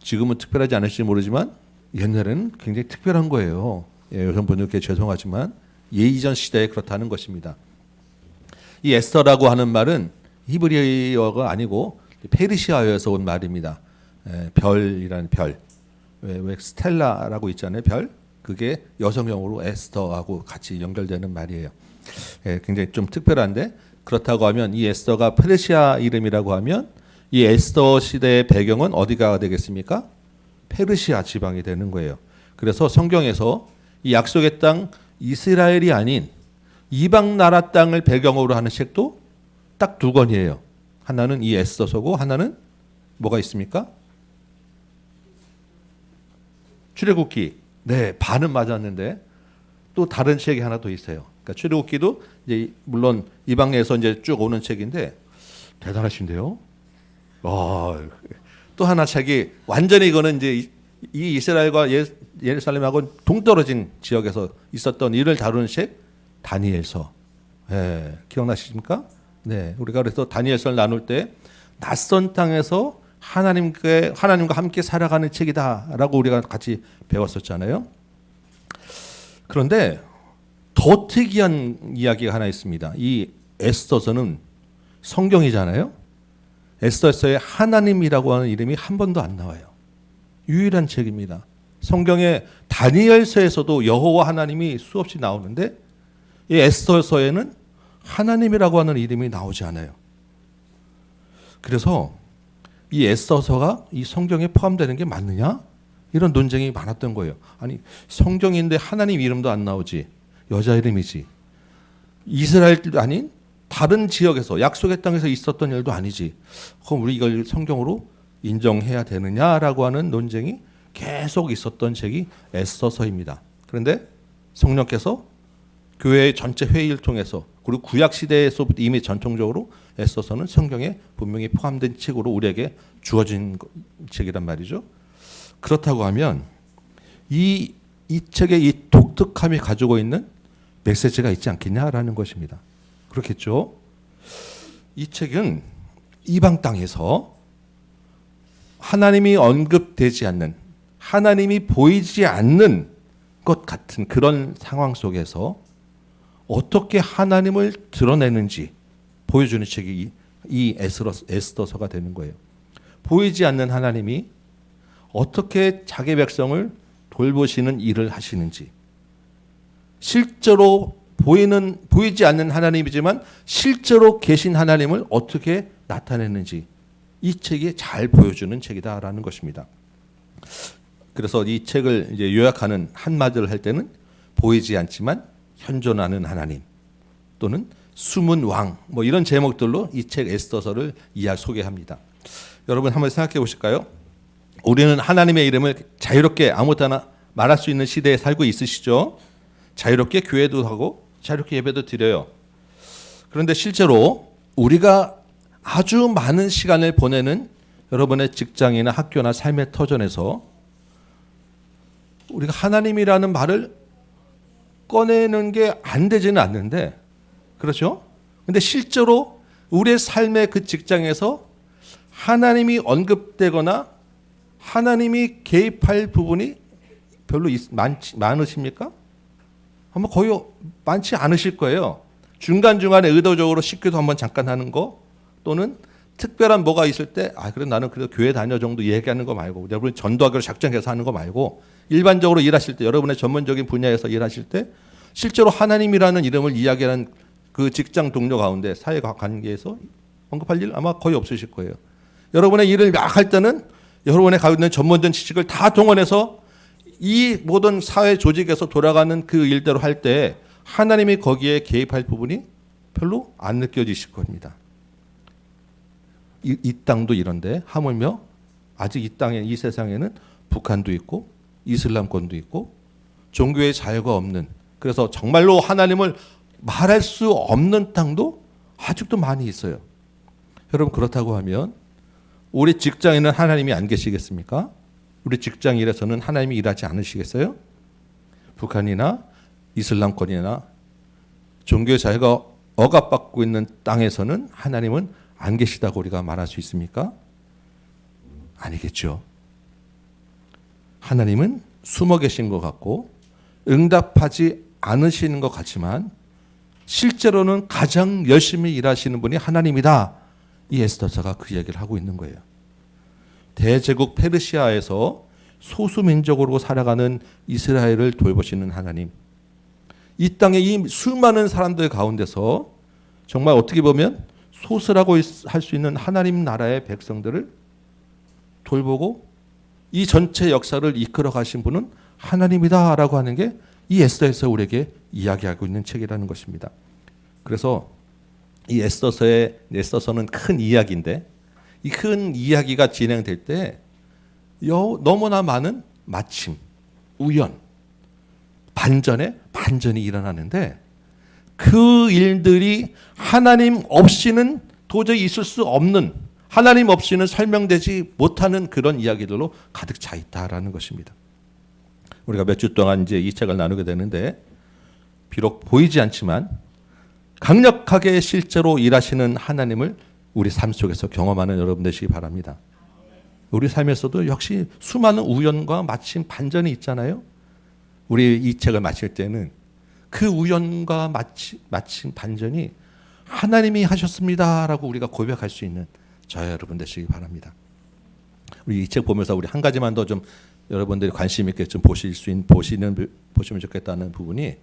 지금은 특별하지 않을지 모르지만 옛날에는 굉장히 특별한 거예요. 예, 여성분들께 죄송하지만 예이전 시대에 그렇다는 것입니다. 이 에스더라고 하는 말은 히브리어가 아니고 페르시아어에서 온 말입니다. 예, 별이라는 별. 왜 스텔라라고 있잖아요. 별. 그게 여성형으로 에스더하고 같이 연결되는 말이에요. 예, 굉장히 좀 특별한데 그렇다고 하면 이 에스더가 페르시아 이름이라고 하면 이 에스더 시대의 배경은 어디가 되겠습니까? 페르시아 지방이 되는 거예요. 그래서 성경에서 이 약속의 땅 이스라엘이 아닌 이방 나라 땅을 배경으로 하는 책도 딱 두 권이에요. 하나는 이 에스더서고 하나는 뭐가 있습니까? 출애굽기. 네, 반은 맞았는데 또 다른 책이 하나 더 있어요. 그러니까 출애굽기도 이제 물론 이방에서 이제 쭉 오는 책인데 대단하신데요. 또 하나 책이 완전히 이거는 이제 이 이스라엘과 예루살렘하고 동떨어진 지역에서 있었던 일을 다루는 책 다니엘서. 예, 기억나십니까? 네, 우리가 그래서 다니엘서를 나눌 때 낯선 땅에서 하나님과 함께 살아가는 책이다라고 우리가 같이 배웠었잖아요. 그런데 더 특이한 이야기가 하나 있습니다. 이 에스더서는 성경이잖아요. 에스더서에 하나님이라고 하는 이름이 한 번도 안 나와요. 유일한 책입니다. 성경의 다니엘서에서도 여호와 하나님이 수없이 나오는데 이 에스더서에는 하나님이라고 하는 이름이 나오지 않아요. 그래서 이 에스더서가 이 성경에 포함되는 게 맞느냐? 이런 논쟁이 많았던 거예요. 아니, 성경인데 하나님 이름도 안 나오지. 여자 이름이지. 이스라엘도 아닌 다른 지역에서 약속의 땅에서 있었던 일도 아니지. 그럼 우리 이걸 성경으로 인정해야 되느냐라고 하는 논쟁이 계속 있었던 책이 에스더서입니다. 그런데 성령께서 교회의 전체 회의를 통해서 그리고 구약 시대에서부터 이미 전통적으로 에스더서는 성경에 분명히 포함된 책으로 우리에게 주어진 책이란 말이죠. 그렇다고 하면 이 책의 이 독특함이 가지고 있는 메시지가 있지 않겠냐라는 것입니다. 그렇겠죠? 이 책은 이방 땅에서 하나님이 언급되지 않는, 하나님이 보이지 않는 것 같은 그런 상황 속에서 어떻게 하나님을 드러내는지 보여주는 책이 이 에스더서가 되는 거예요. 보이지 않는 하나님이 어떻게 자기 백성을 돌보시는 일을 하시는지, 실제로 보이지 않는 하나님이지만 실제로 계신 하나님을 어떻게 나타내는지 이 책이 잘 보여주는 책이다라는 것입니다. 그래서 이 책을 이제 요약하는 한마디를 할 때는 보이지 않지만 현존하는 하나님 또는 숨은 왕 뭐 이런 제목들로 이 책 에스더서를 소개합니다. 여러분 한번 생각해 보실까요? 우리는 하나님의 이름을 자유롭게 아무 때나 말할 수 있는 시대에 살고 있으시죠? 자유롭게 교회도 하고 자유롭게 예배도 드려요. 그런데 실제로 우리가 아주 많은 시간을 보내는 여러분의 직장이나 학교나 삶의 터전에서 우리가 하나님이라는 말을 꺼내는 게 안 되지는 않는데, 그렇죠? 근데 실제로 우리의 삶의 그 직장에서 하나님이 언급되거나 하나님이 개입할 부분이 별로 많으십니까? 아마 거의 많지 않으실 거예요. 중간중간에 의도적으로 식기도 한번 잠깐 하는 거, 또는 특별한 뭐가 있을 때 그래 나는 그래도 교회 다녀 정도 얘기하는 거 말고, 여러분 전도하기로 작정해서 하는 거 말고, 일반적으로 일하실 때, 여러분의 전문적인 분야에서 일하실 때 실제로 하나님이라는 이름을 이야기하는 그 직장 동료 가운데 사회 관계에서 언급할 일 아마 거의 없으실 거예요. 여러분의 일을 막 할 때는 여러분의 가지고 있는 전문적인 지식을 다 동원해서 이 모든 사회 조직에서 돌아가는 그 일대로 할 때 하나님이 거기에 개입할 부분이 별로 안 느껴지실 겁니다. 이 땅도 이런데 하물며 아직 이 땅에, 이 세상에는 북한도 있고 이슬람권도 있고 종교의 자유가 없는, 그래서 정말로 하나님을 말할 수 없는 땅도 아직도 많이 있어요. 여러분 그렇다고 하면 우리 직장에는 하나님이 안 계시겠습니까? 우리 직장 일에서는 하나님이 일하지 않으시겠어요? 북한이나 이슬람권이나 종교의 자유가 억압받고 있는 땅에서는 하나님은 안 계시다고 우리가 말할 수 있습니까? 아니겠죠. 하나님은 숨어 계신 것 같고 응답하지 않으시는 것 같지만 실제로는 가장 열심히 일하시는 분이 하나님이다. 이 에스더서가 그 얘기를 하고 있는 거예요. 대제국 페르시아에서 소수민족으로 살아가는 이스라엘을 돌보시는 하나님, 이 땅의 이 수많은 사람들 가운데서 정말 어떻게 보면 소수라고 할 수 있는 하나님 나라의 백성들을 돌보고 이 전체 역사를 이끌어 가신 분은 하나님이다라고 하는 게 이 에스더에서 우리에게 이야기하고 있는 책이라는 것입니다. 그래서 이 에스더서는 큰 이야기인데 이 큰 이야기가 진행될 때 너무나 많은 마침, 우연, 반전이 일어나는데 그 일들이 하나님 없이는 도저히 있을 수 없는, 하나님 없이는 설명되지 못하는 그런 이야기들로 가득 차 있다라는 것입니다. 우리가 몇 주 동안 이제 이 책을 나누게 되는데 비록 보이지 않지만 강력하게 실제로 일하시는 하나님을 우리 삶 속에서 경험하는 여러분 되시기 바랍니다. 우리 삶에서도 역시 수많은 우연과 마침 반전이 있잖아요. 우리 이 책을 마칠 때는 그 우연과 마친 반전이 하나님이 하셨습니다라고 우리가 고백할 수 있는 저와 여러분 되시기 바랍니다. 우리 이 책 보면서 우리 한 가지만 더 좀 여러분들이 관심 있게 좀 보시면 좋겠다는 부분이,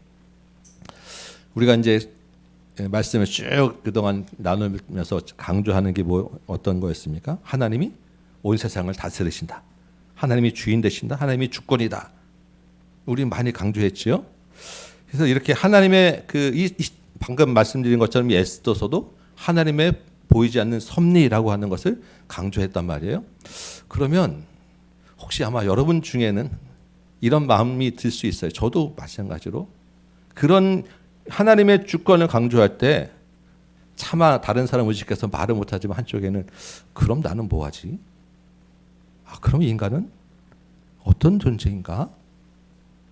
우리가 이제 말씀을 쭉 그동안 나누면서 강조하는 게 어떤 거였습니까? 하나님이 온 세상을 다스리신다. 하나님이 주인 되신다. 하나님이 주권이다. 우리 많이 강조했지요. 그래서 이렇게 하나님의 방금 말씀드린 것처럼 이 에스더서도 하나님의 보이지 않는 섭리라고 하는 것을 강조했단 말이에요. 그러면 혹시 아마 여러분 중에는 이런 마음이 들 수 있어요. 저도 마찬가지로 그런 하나님의 주권을 강조할 때 차마 다른 사람 의식해서 말을 못하지만 한쪽에는 그럼 나는 뭐하지? 그럼 인간은 어떤 존재인가?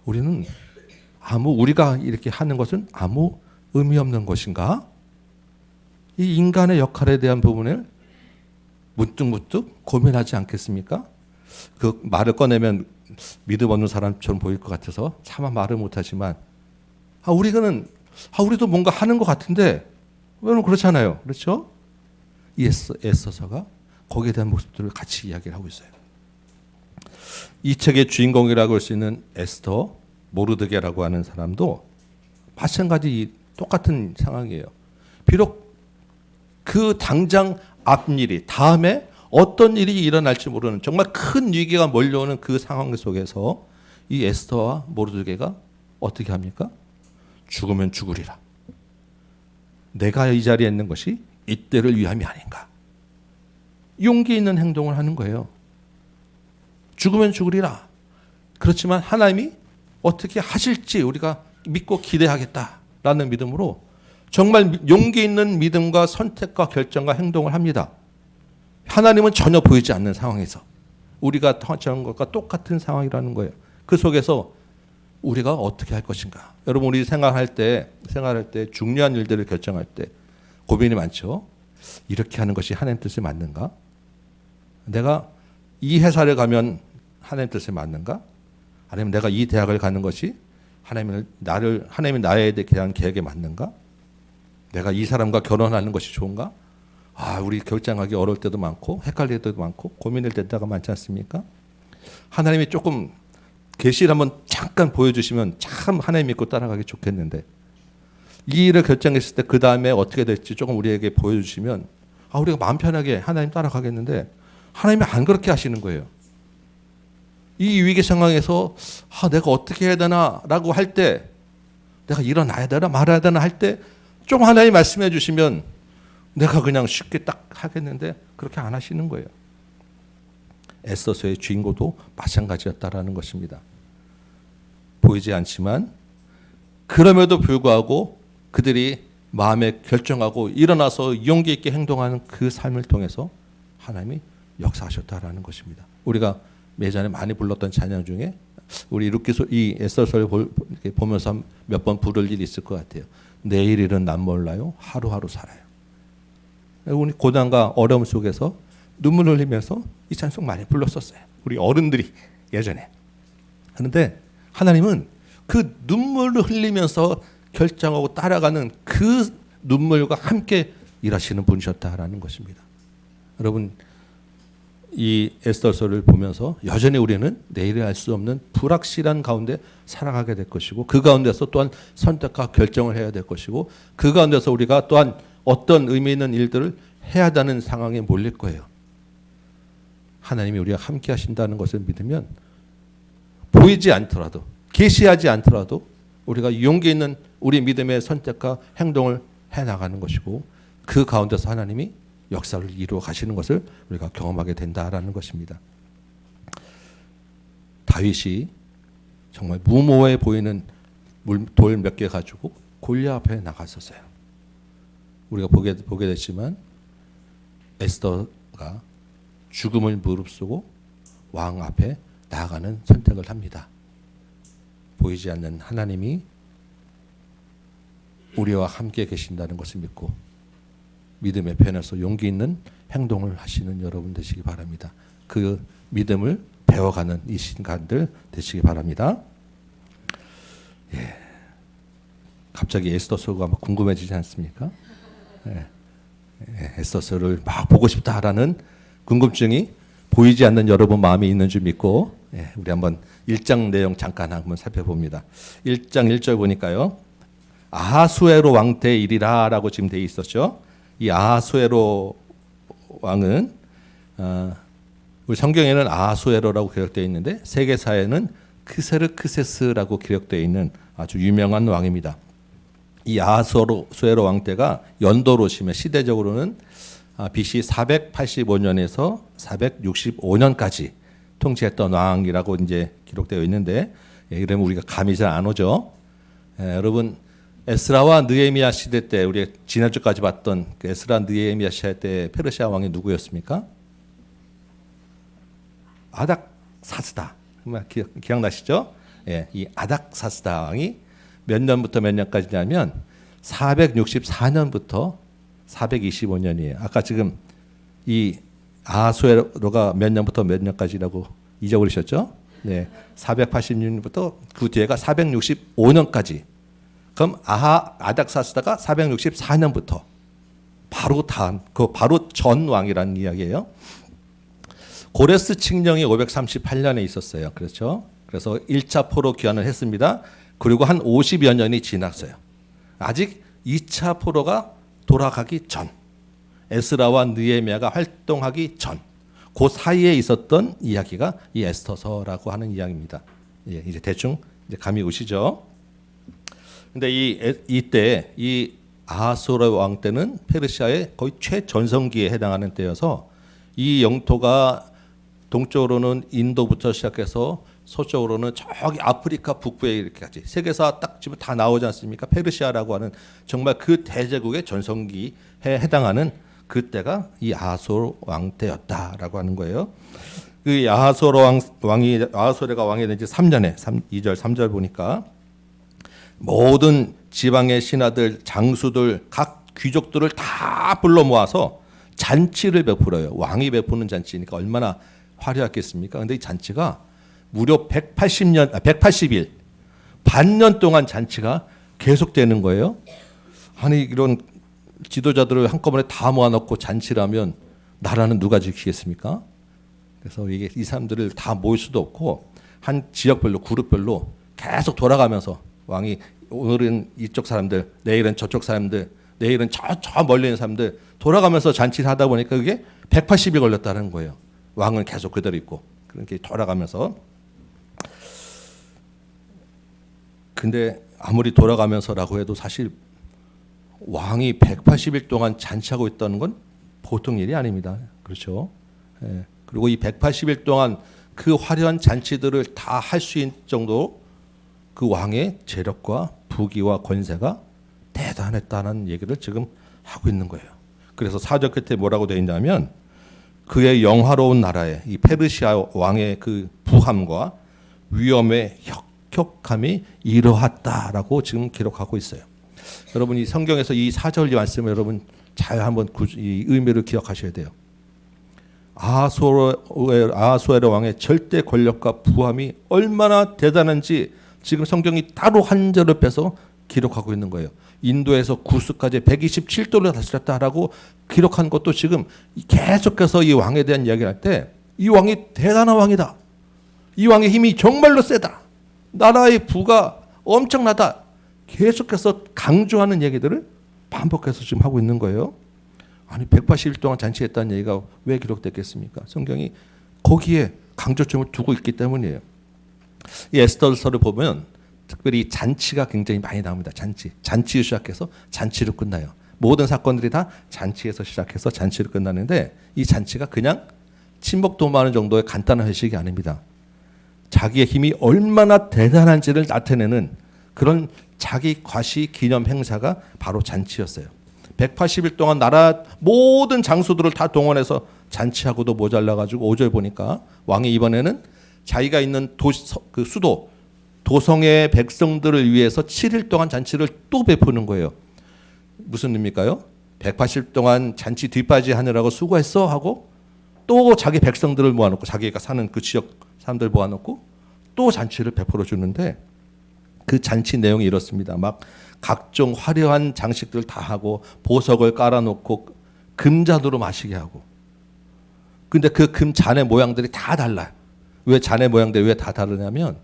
우리가 이렇게 하는 것은 아무 의미 없는 것인가? 이 인간의 역할에 대한 부분을 문득문득 고민하지 않겠습니까? 그 말을 꺼내면 믿음 없는 사람처럼 보일 것 같아서 차마 말을 못하지만 우리도 뭔가 하는 것 같은데 왜냐면 그렇잖아요. 그렇죠? 이 에스더서가 거기에 대한 모습들을 같이 이야기를 하고 있어요. 이 책의 주인공이라고 할 수 있는 에스더 모르드게라고 하는 사람도 마찬가지 똑같은 상황이에요. 비록 그 당장 앞일이 다음에 어떤 일이 일어날지 모르는 정말 큰 위기가 몰려오는 그 상황 속에서 이 에스더와 모르드게가 어떻게 합니까? 죽으면 죽으리라. 내가 이 자리에 있는 것이 이때를 위함이 아닌가. 용기 있는 행동을 하는 거예요. 죽으면 죽으리라. 그렇지만 하나님이 어떻게 하실지 우리가 믿고 기대하겠다라는 믿음으로 정말 용기 있는 믿음과 선택과 결정과 행동을 합니다. 하나님은 전혀 보이지 않는 상황에서 우리가 처한 것과 똑같은 상황이라는 거예요. 그 속에서 우리가 어떻게 할 것인가. 여러분 우리 생활할 때 중요한 일들을 결정할 때 고민이 많죠. 이렇게 하는 것이 하나님 뜻에 맞는가? 내가 이 회사를 가면 하나님 뜻에 맞는가? 아니면 내가 이 대학을 가는 것이 하나님이 나에 대한 계획에 맞는가? 내가 이 사람과 결혼하는 것이 좋은가? 우리 결정하기 어려울 때도 많고 헷갈릴 때도 많고 고민될 때가 많지 않습니까? 하나님이 조금 계시를 한번 잠깐 보여주시면 참 하나님 믿고 따라가기 좋겠는데 이 일을 결정했을 때 그 다음에 어떻게 될지 조금 우리에게 보여주시면 우리가 마음 편하게 하나님 따라가겠는데 하나님이 안 그렇게 하시는 거예요. 이 위기 상황에서 내가 어떻게 해야 되나라고 할 때 내가 일어나야 되나 말아야 되나 할 때 좀 하나님 말씀해 주시면 내가 그냥 쉽게 딱 하겠는데 그렇게 안 하시는 거예요. 에스더서의 주인공도 마찬가지였다라는 것입니다. 보이지 않지만 그럼에도 불구하고 그들이 마음에 결정하고 일어나서 용기 있게 행동하는 그 삶을 통해서 하나님이 역사하셨다라는 것입니다. 우리가 예전에 많이 불렀던 찬양 중에 우리 이 에스더서를 보면서 몇 번 부를 일이 있을 것 같아요. 내일 일은 난 몰라요. 하루하루 살아요. 우리 고난과 어려움 속에서 눈물 흘리면서 이 찬송 많이 불렀었어요. 우리 어른들이 예전에. 그런데 하나님은 그 눈물을 흘리면서 결정하고 따라가는 그 눈물과 함께 일하시는 분이셨다라는 것입니다. 여러분 이 에스더서를 보면서 여전히 우리는 내일을 알 수 없는 불확실한 가운데 살아가게 될 것이고 그 가운데서 또한 선택과 결정을 해야 될 것이고 그 가운데서 우리가 또한 어떤 의미 있는 일들을 해야 하는 상황에 몰릴 거예요. 하나님이 우리가 함께 하신다는 것을 믿으면 보이지 않더라도 계시하지 않더라도 우리가 용기 있는 우리 믿음의 선택과 행동을 해나가는 것이고 그 가운데서 하나님이 역사를 이루어 가시는 것을 우리가 경험하게 된다라는 것입니다. 다윗이 정말 무모해 보이는 돌 몇 개 가지고 골리앗 앞에 나갔었어요. 우리가 보게 됐지만 에스더가 죽음을 무릅쓰고 왕 앞에 나아가는 선택을 합니다. 보이지 않는 하나님이 우리와 함께 계신다는 것을 믿고 믿음의 편에서 용기 있는 행동을 하시는 여러분 되시기 바랍니다. 그 믿음을 배워가는 이 시간들 되시기 바랍니다. 갑자기 에스더서가 막 궁금해지지 않습니까? 에스더서를 막 보고 싶다라는 궁금증이 보이지 않는 여러분 마음에 있는 줄 믿고 우리 한번 1장 내용 잠깐 한번 살펴봅니다. 1장 1절 보니까요. 아하수에로 왕 때 일이라라고 지금 돼 있었죠. 이 아하수에로 왕은 우리 성경에는 아하수에로라고 기록되어 있는데 세계사에는 크세르크세스라고 기록되어 있는 아주 유명한 왕입니다. 이 아하수에로 왕 때가 연도로 치면 시대적으로는 BC 485년에서 465년까지 통치했던 왕이라고 이제 기록되어 있는데 이러면 우리가 감이 잘 안 오죠. 여러분 에스라와 느헤미야 시대 때 우리 지난주까지 봤던 그 에스라 느헤미야 시대 때 페르시아 왕이 누구였습니까? 아닥사스다. 기억나시죠? 이 아닥사스다 왕이 몇 년부터 몇 년까지냐면 464년부터 425년이에요. 아까 지금 이 아하수에로가 몇 년부터 몇 년까지라고 잊어버리셨죠? 486년부터 그 뒤에가 465년까지. 그럼 아닥사스다가 464년부터 바로 바로 전 왕이라는 이야기예요. 고레스 칙령이 538년에 있었어요. 그렇죠? 그래서 1차 포로 귀환을 했습니다. 그리고 한 50여 년이 지났어요. 아직 2차 포로가 돌아가기 전, 에스라와 느헤미야가 활동하기 전, 그 사이에 있었던 이야기가 이 에스더서라고 하는 이야기입니다. 이제 대충 이제 감이 오시죠? 근데 이때 이 아하수에로 왕 때는 페르시아의 거의 최전성기에 해당하는 때여서 이 영토가 동쪽으로는 인도부터 시작해서 서쪽으로는 저기 아프리카 북부에 이렇게까지 세계사 딱 지금 다 나오지 않습니까? 페르시아라고 하는 정말 그 대제국의 전성기에 해당하는 그때가 이 아하수에로 왕 때였다라고 하는 거예요. 그 아하수에로가 왕이 된 지 3년에 2절 3절 보니까 모든 지방의 신하들, 장수들, 각 귀족들을 다 불러 모아서 잔치를 베풀어요. 왕이 베푸는 잔치니까 얼마나 화려했겠습니까? 근데 이 잔치가 무려 180일, 반년 동안 잔치가 계속되는 거예요. 아니 이런 지도자들을 한꺼번에 다 모아놓고 잔치를 하면 나라는 누가 지키겠습니까? 그래서 이게 이 사람들을 다 모일 수도 없고 한 지역별로 그룹별로 계속 돌아가면서 왕이 오늘은 이쪽 사람들, 내일은 저쪽 사람들, 내일은 저 멀리 있는 사람들 돌아가면서 잔치를 하다 보니까 그게 180일 걸렸다는 거예요. 왕은 계속 그대로 있고 그렇게 돌아가면서. 근데 아무리 돌아가면서라고 해도 사실 왕이 180일 동안 잔치하고 있다는 건 보통 일이 아닙니다. 그렇죠? 그리고 이 180일 동안 그 화려한 잔치들을 다 할 수 있는 정도로 그 왕의 재력과 부귀와 권세가 대단했다는 얘기를 지금 하고 있는 거예요. 그래서 4절 끝에 뭐라고 되어 있냐면 그의 영화로운 나라에 이 페르시아 왕의 그 부함과 위엄의 혁혁함이 이러했다라고 지금 기록하고 있어요. 여러분 이 성경에서 이 4절 말씀을 여러분 잘 한번 이 의미를 기억하셔야 돼요. 아하수에로 왕의 절대 권력과 부함이 얼마나 대단한지 지금 성경이 따로 한 절을 빼서 기록하고 있는 거예요. 인도에서 구스까지 127도를 다스렸다라고 기록한 것도 지금 계속해서 이 왕에 대한 이야기를 할 때 이 왕이 대단한 왕이다. 이 왕의 힘이 정말로 세다. 나라의 부가 엄청나다. 계속해서 강조하는 얘기들을 반복해서 지금 하고 있는 거예요. 아니 180일 동안 잔치했다는 얘기가 왜 기록됐겠습니까? 성경이 거기에 강조점을 두고 있기 때문이에요. 이 에스더서를 보면 특별히 잔치가 굉장히 많이 나옵니다. 잔치로 시작해서 잔치로 끝나요. 모든 사건들이 다 잔치에서 시작해서 잔치로 끝나는데 이 잔치가 그냥 친목 도모하는 정도의 간단한 회식이 아닙니다. 자기의 힘이 얼마나 대단한지를 나타내는 그런 자기 과시 기념 행사가 바로 잔치였어요. 180일 동안 나라 모든 장수들을 다 동원해서 잔치하고도 모자라가지고 5절 보니까 왕이 이번에는 자기가 있는 그 수도 도성의 백성들을 위해서 7일 동안 잔치를 또 베푸는 거예요. 무슨 의미일까요? 180일 동안 잔치 뒷바지 하느라고 수고했어 하고 또 자기 백성들을 모아놓고 자기가 사는 그 지역 사람들 모아놓고 또 잔치를 베풀어 주는데 그 잔치 내용이 이렇습니다. 막 각종 화려한 장식들 다 하고 보석을 깔아놓고 금잔으로 마시게 하고. 근데 그 금잔의 모양들이 다 달라요. 왜 잔의 모양들이 왜 다 다르냐면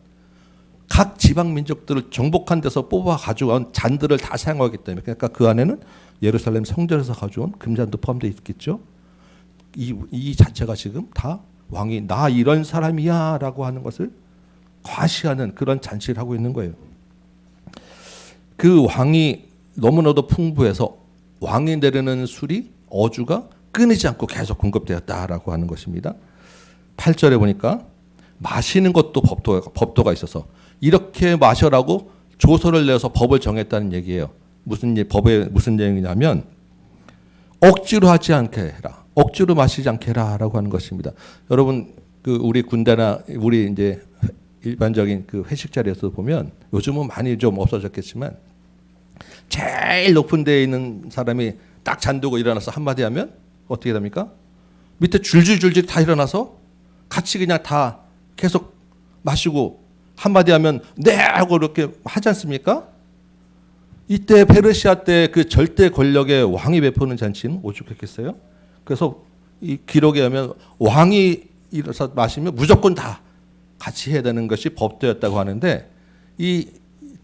각 지방 민족들을 정복한 데서 뽑아 가져온 잔들을 다 사용하기 때문에. 그러니까 그 안에는 예루살렘 성전에서 가져온 금잔도 포함되어 있겠죠. 이 자체가 지금 다 왕이 나 이런 사람이야라고 하는 것을 과시하는 그런 잔치를 하고 있는 거예요. 그 왕이 너무나도 풍부해서 왕이 내리는 술이 어주가 끊이지 않고 계속 공급되었다라고 하는 것입니다. 8절에 보니까 마시는 것도 법도가 있어서 이렇게 마셔라고 조서를 내서 법을 정했다는 얘기예요. 법에 무슨 내용이냐면 억지로 하지 않게 해라. 억지로 마시지 않게 해라라고 하는 것입니다. 여러분 우리 군대나 우리 이제 일반적인 그 회식 자리에서 보면 요즘은 많이 좀 없어졌겠지만 제일 높은 데에 있는 사람이 딱 잔두고 일어나서 한마디 하면 어떻게 됩니까? 밑에 줄줄줄줄 다 일어나서 같이 그냥 다 계속 마시고 한마디 하면 네 하고 이렇게 하지 않습니까? 이때 페르시아 때 그 절대 권력의 왕이 베푸는 잔치는 오죽했겠어요? 그래서 이 기록에 하면 왕이 일어서 마시면 무조건 다 같이 해야 되는 것이 법도였다고 하는데 이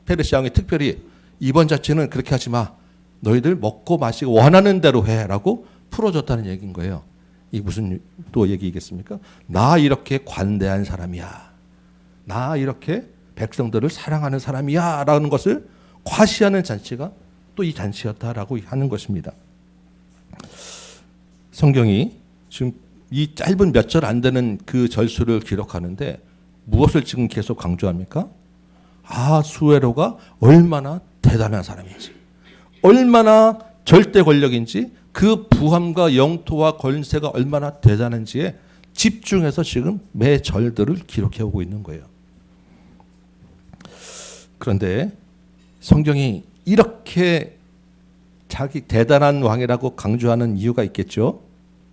페르시아 왕이 특별히 이번 잔치는 그렇게 하지 마. 너희들 먹고 마시고 원하는 대로 해라고 풀어줬다는 얘기인 거예요. 이 무슨 또 얘기겠습니까? 나 이렇게 관대한 사람이야. 나 이렇게 백성들을 사랑하는 사람이야 라는 것을 과시하는 잔치가 또 이 잔치였다라고 하는 것입니다. 성경이 지금 이 짧은 몇 절 안 되는 그 절수를 기록하는데 무엇을 지금 계속 강조합니까? 아수에로가 얼마나 대단한 사람인지, 얼마나 절대 권력인지, 그 부함과 영토와 권세가 얼마나 대단한지에 집중해서 지금 매 절들을 기록해 오고 있는 거예요. 그런데 성경이 이렇게 자기 대단한 왕이라고 강조하는 이유가 있겠죠.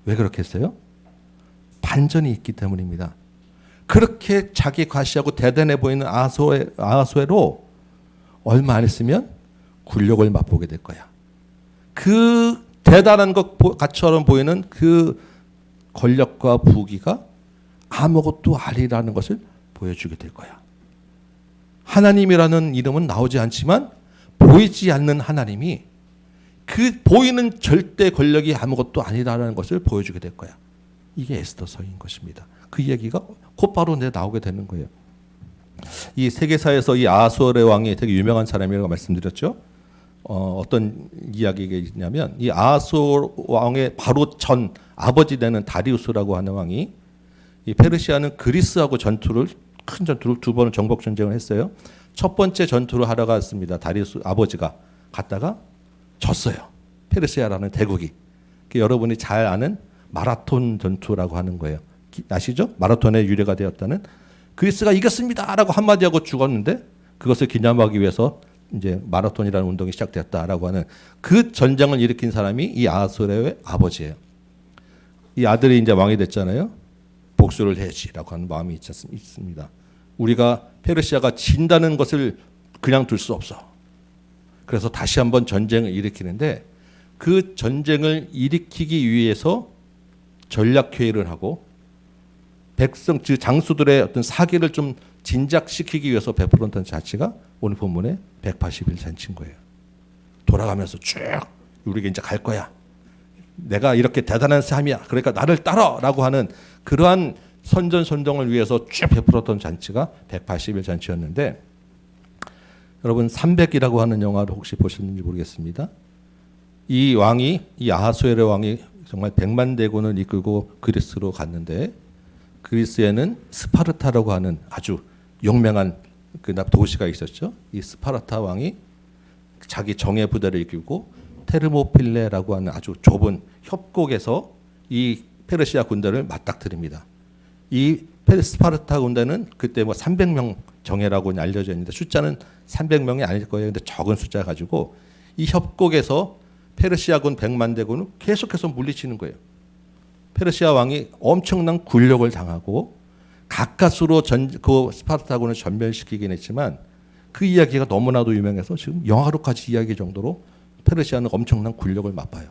왜 그렇겠어요? 반전이 있기 때문입니다. 그렇게 자기 과시하고 대단해 보이는 아하수에로 얼마 안 있으면 굴욕을 맛보게 될 거야. 그 대단한 것처럼 보이는 그 권력과 부귀가 아무것도 아니라는 것을 보여주게 될 거야. 하나님이라는 이름은 나오지 않지만 보이지 않는 하나님이 그 보이는 절대 권력이 아무것도 아니라는 것을 보여주게 될 거야. 이게 에스더서인 것입니다. 그 얘기가 곧바로 나오게 되는 거예요. 이 세계사에서 이 아하수에로 왕이 되게 유명한 사람이라고 말씀드렸죠. 어떤 이야기가 있냐면 이 아하수에로 왕의 바로 전 아버지 되는 다리우스라고 하는 왕이 이 페르시아는 그리스하고 큰 전투를 두 번을 정복 전쟁을 했어요. 첫 번째 전투를 하러 갔습니다. 다리우스 아버지가 갔다가 졌어요. 페르시아라는 대국이. 여러분이 잘 아는 마라톤 전투라고 하는 거예요. 아시죠? 마라톤의 유래가 되었다는 그리스가 이겼습니다라고 한마디 하고 죽었는데 그것을 기념하기 위해서 이제 마라톤이라는 운동이 시작되었다라고 하는 그 전쟁을 일으킨 사람이 이 아하수에로의 아버지예요. 이 아들이 이제 왕이 됐잖아요. 복수를 해야지라고 하는 마음이 있습니다. 우리가 페르시아가 진다는 것을 그냥 둘 수 없어. 그래서 다시 한번 전쟁을 일으키는데 그 전쟁을 일으키기 위해서 전략회의를 하고 즉 장수들의 어떤 사기를 좀 진작시키기 위해서 베풀었던 자치가 오늘 본문에 180일 잔치인 거예요. 돌아가면서 쭉 우리가 이제 갈 거야. 내가 이렇게 대단한 사람이야. 그러니까 나를 따라라고 하는 그러한 선전선동을 위해서 쭉 베풀었던 잔치가 180일 잔치였는데 여러분 300이라고 하는 영화를 혹시 보셨는지 모르겠습니다. 이 왕이 이 아하수에로 왕이 정말 100만 대군을 이끌고 그리스로 갔는데 그리스에는 스파르타라고 하는 아주 용맹한 그 도시가 있었죠. 이 스파르타 왕이 자기 정예 부대를 이끌고 테르모필레라고 하는 아주 좁은 협곡에서 이 페르시아 군대를 맞닥뜨립니다. 이 스파르타 군대는 그때 300명 정예라고 알려져 있는데 숫자는 300명이 아닐 거예요. 근데 적은 숫자 가지고 이 협곡에서 페르시아군 100만 대군을 계속해서 물리치는 거예요. 페르시아 왕이 엄청난 굴욕을 당하고 가까스로 그 스파르타군을 전멸시키긴 했지만 그 이야기가 너무나도 유명해서 지금 영화로까지 이야기 정도로 페르시아는 엄청난 군력을 맛봐요.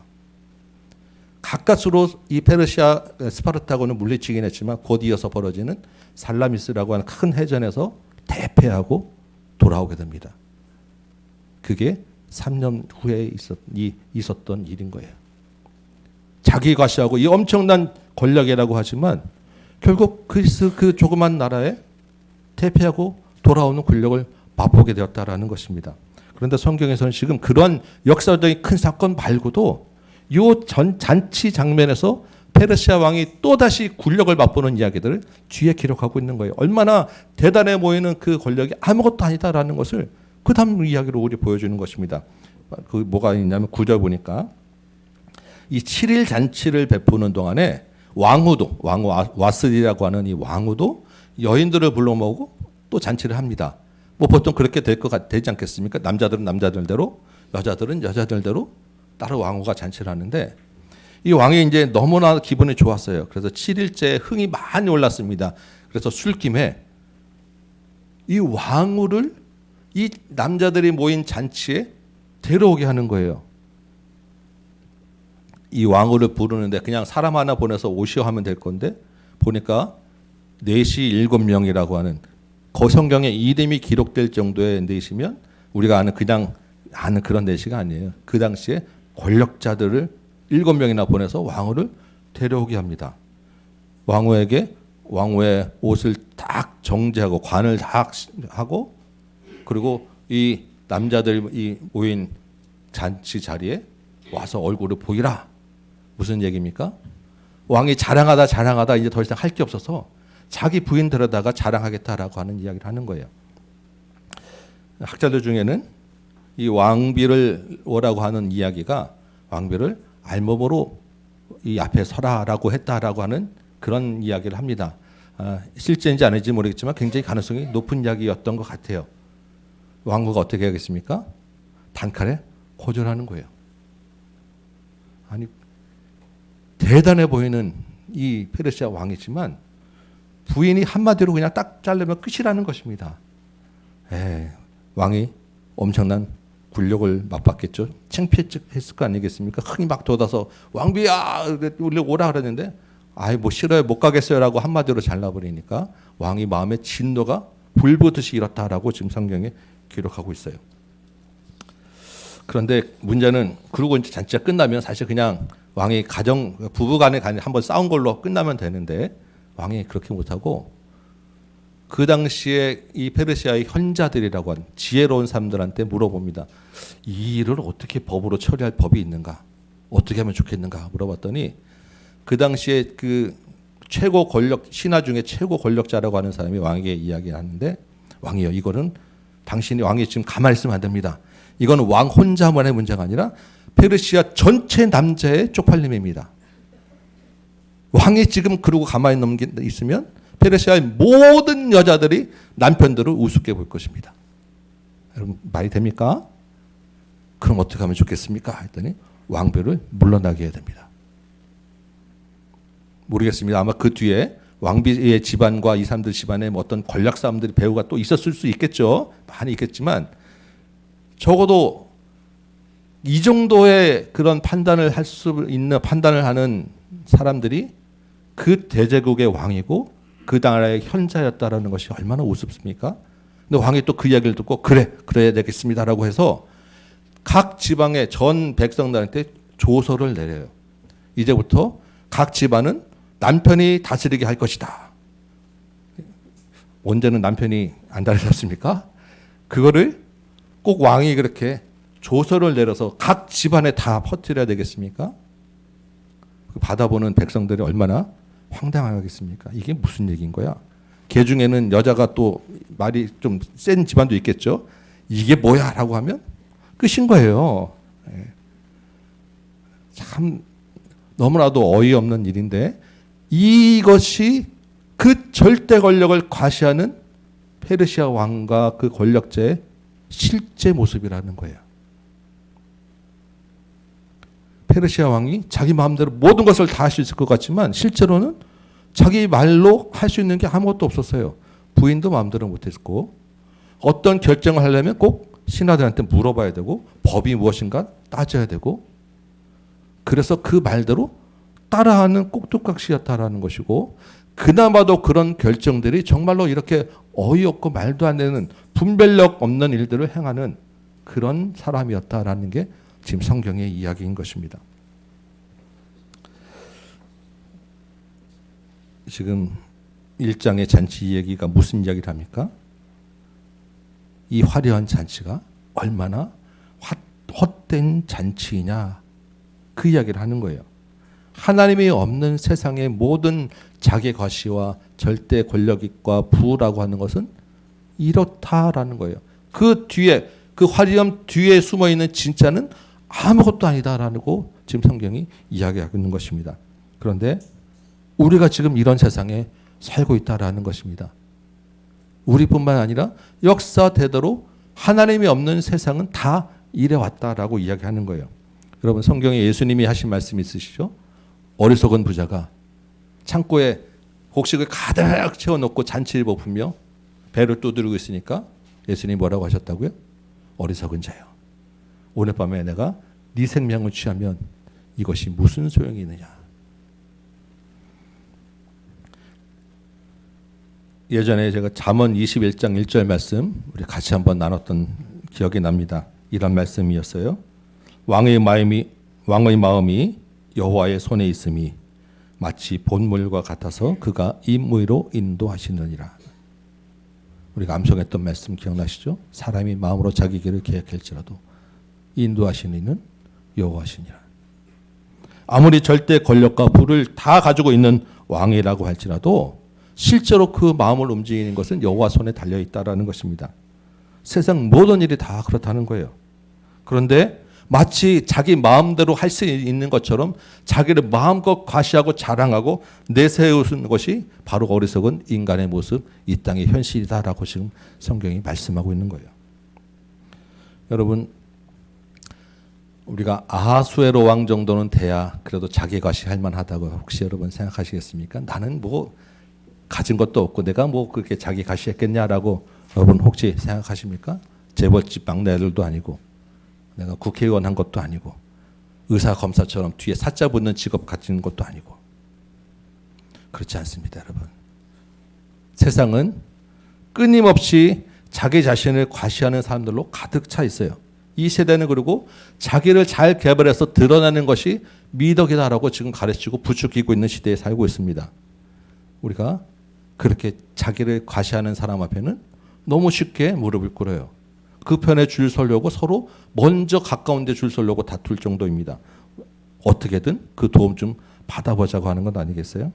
가까스로 이 페르시아 스파르타고는 물리치긴 했지만 곧 이어서 벌어지는 살라미스라고 하는 큰 해전에서 대패하고 돌아오게 됩니다. 그게 3년 후에 있었던 일인 거예요. 자기 과시하고 이 엄청난 권력이라고 하지만 결국 그리스 그 조그만 나라에 대패하고 돌아오는 권력을 맛보게 되었다라는 것입니다. 그런데 성경에서는 지금 그런 역사적인 큰 사건 말고도 이 잔치 장면에서 페르시아 왕이 또다시 권력을 맛보는 이야기들을 뒤에 기록하고 있는 거예요. 얼마나 대단해 보이는 그 권력이 아무것도 아니다라는 것을 그 다음 이야기로 우리 보여주는 것입니다. 그 뭐가 있냐면 9절 보니까 이 7일 잔치를 베푸는 동안에 왕후 와스리라고 하는 이 왕후도 여인들을 불러 모으고 또 잔치를 합니다. 뭐 보통 그렇게 되지 않겠습니까? 남자들은 남자들대로, 여자들은 여자들대로 따로 왕후가 잔치를 하는데 이 왕이 이제 너무나 기분이 좋았어요. 그래서 7일째 흥이 많이 올랐습니다. 그래서 술김에 이 왕후를 이 남자들이 모인 잔치에 데려오게 하는 거예요. 이 왕후를 부르는데 그냥 사람 하나 보내서 오시오 하면 될 건데 보니까 4시 7명이라고 하는 성경에 이름이 기록될 정도의 넷이면 우리가 아는 그냥 아는 그런 넷이가 아니에요. 그 당시에 권력자들을 7명이나 보내서 왕후를 데려오게 합니다. 왕후에게 왕후의 옷을 딱 정제하고 관을 딱 하고 그리고 이 남자들이 모인 잔치 자리에 와서 얼굴을 보이라. 무슨 얘기입니까? 왕이 자랑하다 이제 더 이상 할 게 없어서 자기 부인 데려다가 자랑하겠다라고 하는 이야기를 하는 거예요. 학자들 중에는 이 왕비를 오라고 하는 이야기가 왕비를 알몸으로 이 앞에 서라라고 했다라고 하는 그런 이야기를 합니다. 실제인지 아닌지 모르겠지만 굉장히 가능성이 높은 이야기였던 것 같아요. 왕후가 어떻게 하겠습니까? 단칼에 거절하는 거예요. 아니 대단해 보이는 이 페르시아 왕이지만 부인이 한마디로 그냥 딱 자르면 끝이라는 것입니다. 왕이 엄청난 굴욕을 맛봤겠죠. 창피했을 거 아니겠습니까? 흥이 막 돋아서 왕비야 우리 오라 그랬는데 아이 뭐 싫어요 못 가겠어요라고 한마디로 잘라버리니까 왕이 마음에 진노가 불붙듯이 일었다라고 지금 성경에 기록하고 있어요. 그런데 문제는 그러고 이제 잔치가 끝나면 사실 그냥 왕이 부부간에 한번 싸운 걸로 끝나면 되는데 왕이 그렇게 못하고 그 당시에 이 페르시아의 현자들이라고 하는 지혜로운 사람들한테 물어봅니다. 이 일을 어떻게 법으로 처리할 법이 있는가? 어떻게 하면 좋겠는가? 물어봤더니 그 당시에 그 최고 권력 신하 중에 최고 권력자라고 하는 사람이 왕에게 이야기하는데 왕이요 이거는 왕이 지금 가만히 있으면 안 됩니다. 이건 왕 혼자만의 문제가 아니라 페르시아 전체 남자의 쪽팔림입니다. 왕이 지금 그러고 가만히 있으면 페르시아의 모든 여자들이 남편들을 우습게 볼 것입니다. 여러분 말이 됩니까? 그럼 어떻게 하면 좋겠습니까? 했더니 왕비를 물러나게 해야 됩니다. 모르겠습니다. 아마 그 뒤에 왕비의 집안과 이 사람들 집안에 어떤 권력 싸움들이 배후가 또 있었을 수 있겠죠. 많이 있겠지만 적어도 이 정도의 그런 판단을 할 수 있는 판단을 하는 사람들이 그 대제국의 왕이고 그 나라의 현자였다라는 것이 얼마나 우습습니까? 근데 왕이 또 그 이야기를 듣고 그래야 되겠습니다라고 해서 각 지방의 전 백성들한테 조서를 내려요. 이제부터 각 집안은 남편이 다스리게 할 것이다. 언제는 남편이 안 다스렸습니까? 그거를 꼭 왕이 그렇게 조서를 내려서 각 집안에 다 퍼뜨려야 되겠습니까? 받아보는 백성들이 얼마나 황당하겠습니까? 이게 무슨 얘기인 거야? 개 중에는 여자가 또 말이 좀 센 집안도 있겠죠. 이게 뭐야? 라고 하면 끝인 거예요. 참 너무나도 어이없는 일인데 이것이 그 절대 권력을 과시하는 페르시아 왕과 그 권력자의 실제 모습이라는 거예요. 페르시아 왕이 자기 마음대로 모든 것을 다 할 수 있을 것 같지만 실제로는 자기 말로 할 수 있는 게 아무것도 없었어요. 부인도 마음대로 못했고 어떤 결정을 하려면 꼭 신하들한테 물어봐야 되고 법이 무엇인가 따져야 되고 그래서 그 말대로 따라하는 꼭두각시였다라는 것이고 그나마도 그런 결정들이 정말로 이렇게 어이없고 말도 안 되는 분별력 없는 일들을 행하는 그런 사람이었다라는 게 지금 성경의 이야기인 것입니다. 지금 1장의 잔치 얘기가 무슨 이야기를 합니까? 이 화려한 잔치가 얼마나 헛된 잔치이냐 그 이야기를 하는 거예요. 하나님이 없는 세상의 모든 자기 과시와 절대 권력과 부라고 하는 것은 이렇다라는 거예요. 그 뒤에 그 화려함 뒤에 숨어 있는 진짜는 아무것도 아니다라고 지금 성경이 이야기하고 있는 것입니다. 그런데 우리가 지금 이런 세상에 살고 있다라는 것입니다. 우리뿐만 아니라 역사대대로 하나님이 없는 세상은 다 이래 왔다라고 이야기하는 거예요. 여러분 성경에 예수님이 하신 말씀 있으시죠? 어리석은 부자가 창고에 곡식을 가득 채워놓고 잔치를 베푸며 배를 두드리고 있으니까 예수님이 뭐라고 하셨다고요? 어리석은 자요. 오늘 밤에 내가 네 생명을 취하면 이것이 무슨 소용이 있느냐. 예전에 제가 잠언 21장 1절 말씀 우리 같이 한번 나눴던 기억이 납니다. 이런 말씀이었어요. 왕의 마음이 여호와의 손에 있음이 마치 본물과 같아서 그가 임의로 인도하시느니라. 우리가 암송했던 말씀 기억나시죠? 사람이 마음으로 자기 길을 계획할지라도 인도하시는 이는 여호와시니라. 아무리 절대 권력과 부를 다 가지고 있는 왕이라고 할지라도 실제로 그 마음을 움직이는 것은 여호와 손에 달려 있다라는 것입니다. 세상 모든 일이 다 그렇다는 거예요. 그런데 마치 자기 마음대로 할 수 있는 것처럼 자기를 마음껏 과시하고 자랑하고 내세우는 것이 바로 어리석은 인간의 모습, 이 땅의 현실이다라고 지금 성경이 말씀하고 있는 거예요. 여러분, 우리가 아하수에로 왕 정도는 돼야 그래도 자기 과시할 만하다고 혹시 여러분 생각하시겠습니까? 나는 뭐 가진 것도 없고 내가 뭐 그렇게 자기 과시했겠냐라고 여러분 혹시 생각하십니까? 재벌집 막내들도 아니고 내가 국회의원 한 것도 아니고 의사 검사처럼 뒤에 사자 붙는 직업 가진 것도 아니고 그렇지 않습니다, 여러분. 세상은 끊임없이 자기 자신을 과시하는 사람들로 가득 차 있어요. 이 세대는 그리고 자기를 잘 개발해서 드러내는 것이 미덕이다라고 지금 가르치고 부추기고 있는 시대에 살고 있습니다. 우리가 그렇게 자기를 과시하는 사람 앞에는 너무 쉽게 무릎을 꿇어요. 그 편에 줄 서려고 서로 먼저 가까운 데 줄 서려고 다툴 정도입니다. 어떻게든 그 도움 좀 받아보자고 하는 건 아니겠어요?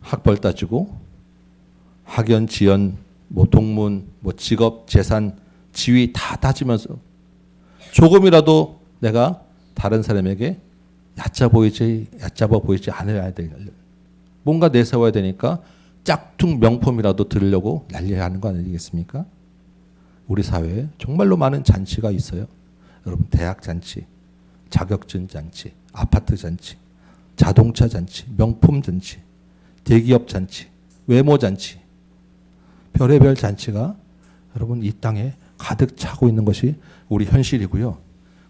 학벌 따지고 학연, 지연, 뭐 동문, 뭐 직업, 재산, 지위 다 따지면서 조금이라도 내가 다른 사람에게 얕잡아 보이지 않아야 돼. 뭔가 내세워야 되니까 짝퉁 명품이라도 들으려고 난리야 하는 거 아니겠습니까? 우리 사회에 정말로 많은 잔치가 있어요. 여러분, 대학 잔치, 자격증 잔치, 아파트 잔치, 자동차 잔치, 명품 잔치, 대기업 잔치, 외모 잔치, 별의별 잔치가 여러분 이 땅에 가득 차고 있는 것이 우리 현실이고요.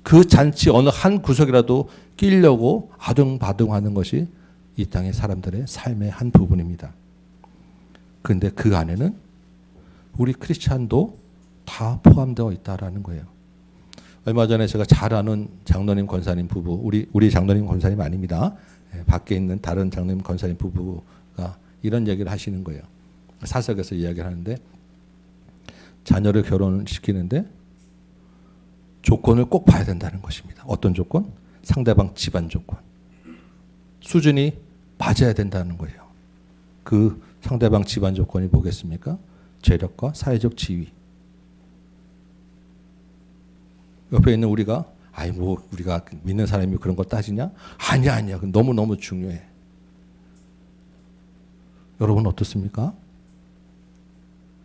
그 잔치 어느 한 구석이라도 끼려고 아둥바둥하는 것이 이 땅의 사람들의 삶의 한 부분입니다. 그런데 그 안에는 우리 크리스찬도 다 포함되어 있다라는 거예요. 얼마 전에 제가 잘 아는 장로님 권사님 부부, 우리 장로님 권사님 아닙니다. 밖에 있는 다른 장로님 권사님 부부가 이런 얘기를 하시는 거예요. 사석에서 이야기를 하는데 자녀를 결혼시키는데 조건을 꼭 봐야 된다는 것입니다. 어떤 조건? 상대방 집안 조건. 수준이 맞아야 된다는 거예요. 그 상대방 집안 조건이 뭐겠습니까? 재력과 사회적 지위. 옆에 있는 우리가 뭐 우리가 믿는 사람이 그런 거 따지냐? 아니야. 너무너무 중요해. 여러분 어떻습니까?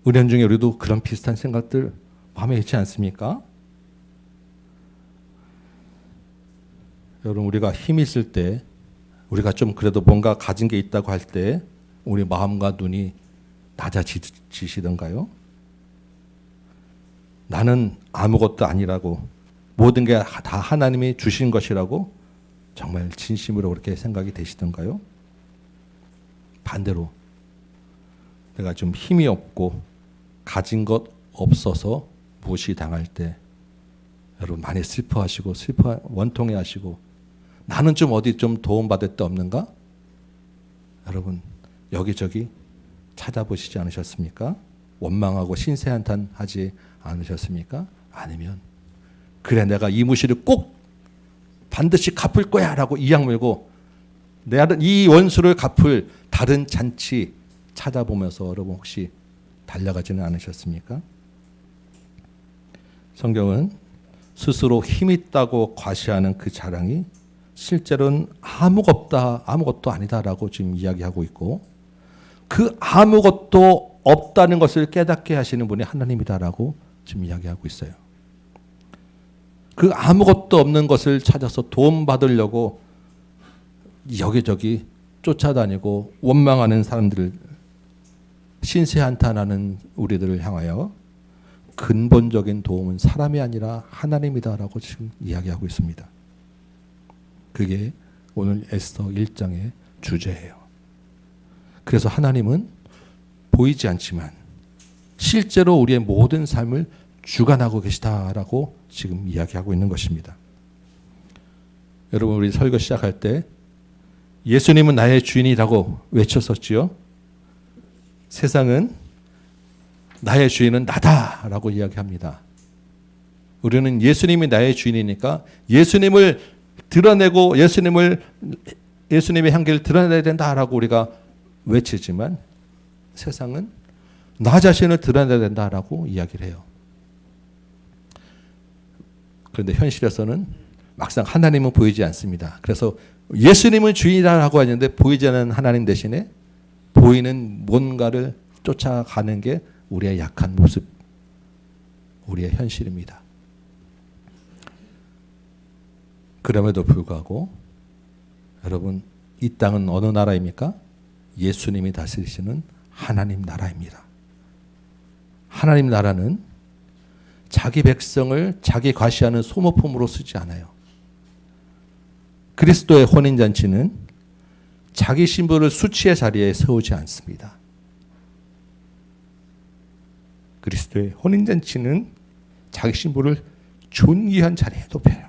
은연 중에 우리도 그런 비슷한 생각들 마음에 있지 않습니까? 여러분, 우리가 힘이 있을 때, 우리가 좀 그래도 뭔가 가진 게 있다고 할 때 우리 마음과 눈이 낮아지시던가요? 나는 아무것도 아니라고, 모든 게 다 하나님이 주신 것이라고 정말 진심으로 그렇게 생각이 되시던가요? 반대로 내가 좀 힘이 없고 가진 것 없어서 무시당할 때 여러분 많이 슬퍼하시고 원통해하시고, 나는 좀 어디 좀 도움받을 데 없는가? 여러분 여기저기 찾아보시지 않으셨습니까? 원망하고 신세한탄하지 않으셨습니까? 아니면 그래 내가 이 무시를 꼭 반드시 갚을 거야 라고 이악 물고 이 원수를 갚을 다른 잔치 찾아보면서 여러분 혹시 달려가지는 않으셨습니까? 성경은 스스로 힘있다고 과시하는 그 자랑이 실제로는 아무것도 아니다라고 지금 이야기하고 있고, 그 아무것도 없다는 것을 깨닫게 하시는 분이 하나님이다라고 지금 이야기하고 있어요. 그 아무것도 없는 것을 찾아서 도움받으려고 여기저기 쫓아다니고 원망하는 사람들을, 신세한탄하는 우리들을 향하여 근본적인 도움은 사람이 아니라 하나님이다라고 지금 이야기하고 있습니다. 그게 오늘 에스더 1장의 주제예요. 그래서 하나님은 보이지 않지만 실제로 우리의 모든 삶을 주관하고 계시다라고 지금 이야기하고 있는 것입니다. 여러분 우리 설교 시작할 때 예수님은 나의 주인이라고 외쳤었지요. 세상은 나의 주인은 나다라고 이야기합니다. 우리는 예수님이 나의 주인이니까 예수님을 드러내고 예수님의 향기를 드러내야 된다라고 우리가 외치지만, 세상은 나 자신을 드러내야 된다라고 이야기를 해요. 그런데 현실에서는 막상 하나님은 보이지 않습니다. 그래서 예수님은 주인이라고 하는데 보이지 않는 하나님 대신에 보이는 뭔가를 쫓아가는 게 우리의 약한 모습, 우리의 현실입니다. 그럼에도 불구하고 여러분 이 땅은 어느 나라입니까? 예수님이 다스리시는 하나님 나라입니다. 하나님 나라는 자기 백성을 자기 과시하는 소모품으로 쓰지 않아요. 그리스도의 혼인잔치는 자기 신부를 수치의 자리에 세우지 않습니다. 그리스도의 혼인잔치는 자기 신부를 존귀한 자리에 높여요.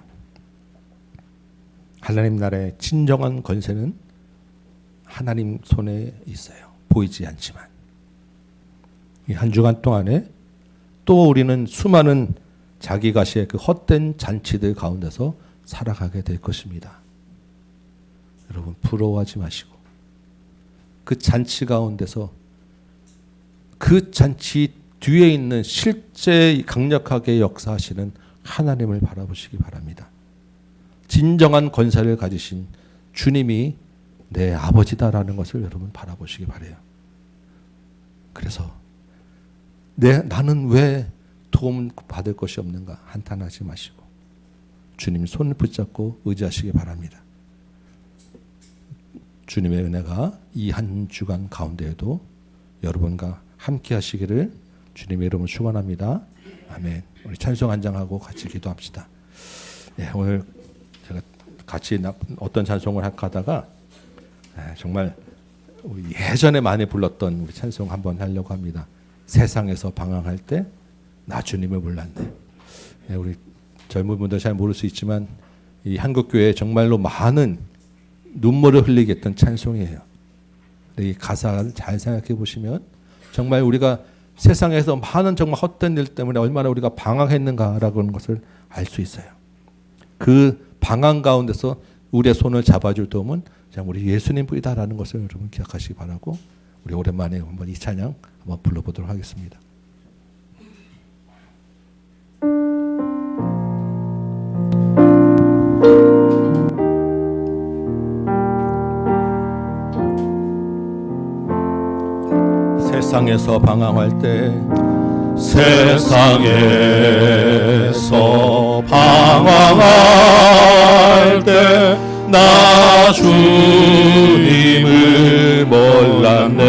하나님 나라의 진정한 권세는 하나님 손에 있어요. 보이지 않지만. 이 한 주간 동안에 또 우리는 수많은 자기 가시의 그 헛된 잔치들 가운데서 살아가게 될 것입니다. 여러분 부러워하지 마시고 그 잔치 가운데서 그 잔치 뒤에 있는 실제 강력하게 역사하시는 하나님을 바라보시기 바랍니다. 진정한 권세를 가지신 주님이 내 아버지다라는 것을 여러분 바라보시기 바라요. 그래서 나는 왜 도움 받을 것이 없는가 한탄하지 마시고 주님 손을 붙잡고 의지하시기 바랍니다. 주님의 은혜가 이 한 주간 가운데에도 여러분과 함께 하시기를 주님의 이름으로 축원합니다. 아멘. 우리 찬송 한 장하고 같이 기도합시다. 네, 오늘 제가 같이 어떤 찬송을 할까 하다가 정말 우리 예전에 많이 불렀던 우리 찬송 한번 하려고 합니다. 세상에서 방황할 때 나 주님을 몰랐네. 우리 젊은 분들 잘 모를 수 있지만 이 한국교회에 정말로 많은 눈물을 흘리게 했던 찬송이에요. 이 가사를 잘 생각해 보시면 정말 우리가 세상에서 많은 정말 헛된 일 때문에 얼마나 우리가 방황했는가라고 하는 것을 알 수 있어요. 그 방황 가운데서 우리의 손을 잡아줄 도움은 우리 예수님뿐이다라는 것을 여러분 기억하시기 바라고, 우리 오랜만에 한번 이 찬양 한번 불러보도록 하겠습니다. 세상에서 방황할 때 세상에서 방황할 때 나 주님을 몰랐네.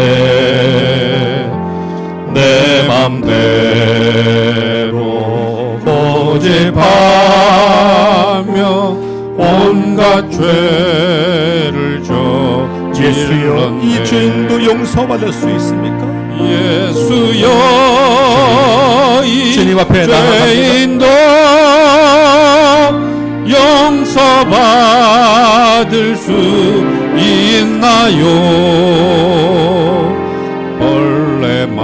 죄를 예수여, 이 저질렀네. 죄인도 용서받을 수 있습니까? 예수여, 이 주님 앞에 죄인도 용서받을 수 있나요? 벌레만도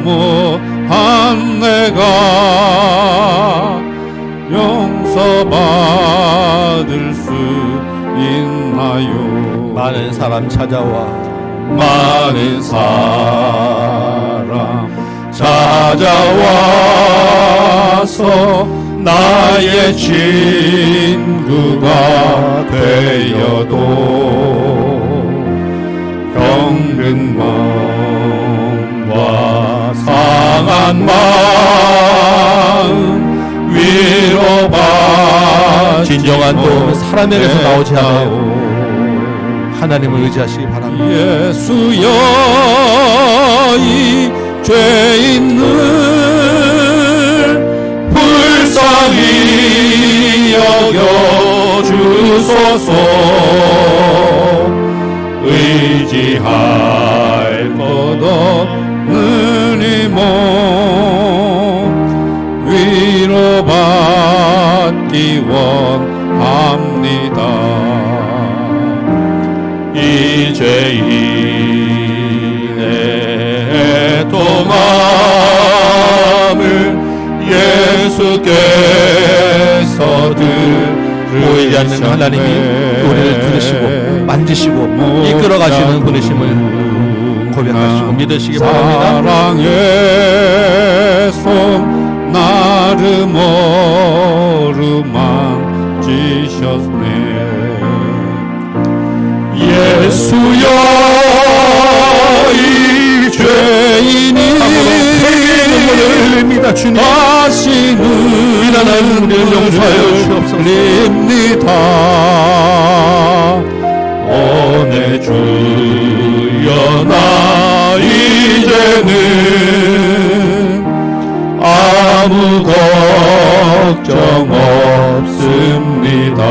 못한 내가 용서받을 수 있나요? 많은 사람 찾아와 많은 사람 찾아와서 나의 친구가 되어도 병든 마음과 상한 마음 위로받지 진정한 도움은 사람에게서 나오지 않아요. 못했다오. 하나님을 의지하시기 바랍니다. 예수여, 이 죄인을 불쌍히 여겨 주소서. 의지할 것 없는 이 몸 위로받기 원합니다. 이 죄인의 동함을 예수께서 보이지 않는 하나님이 우리를 들으시고 만지시고 이끌어가시는 분이심을 고백하시고 믿으시기 바랍니다. 사랑의 손 나를 어루만지셨네. 예수여, 이 죄인이 눈물을 흘립니다. 주님, 다시는 비난하는 우리를 용서하여 주옵소서. 흘립니다. 오내 주여, 나 이제는 아무 걱정 없습니다.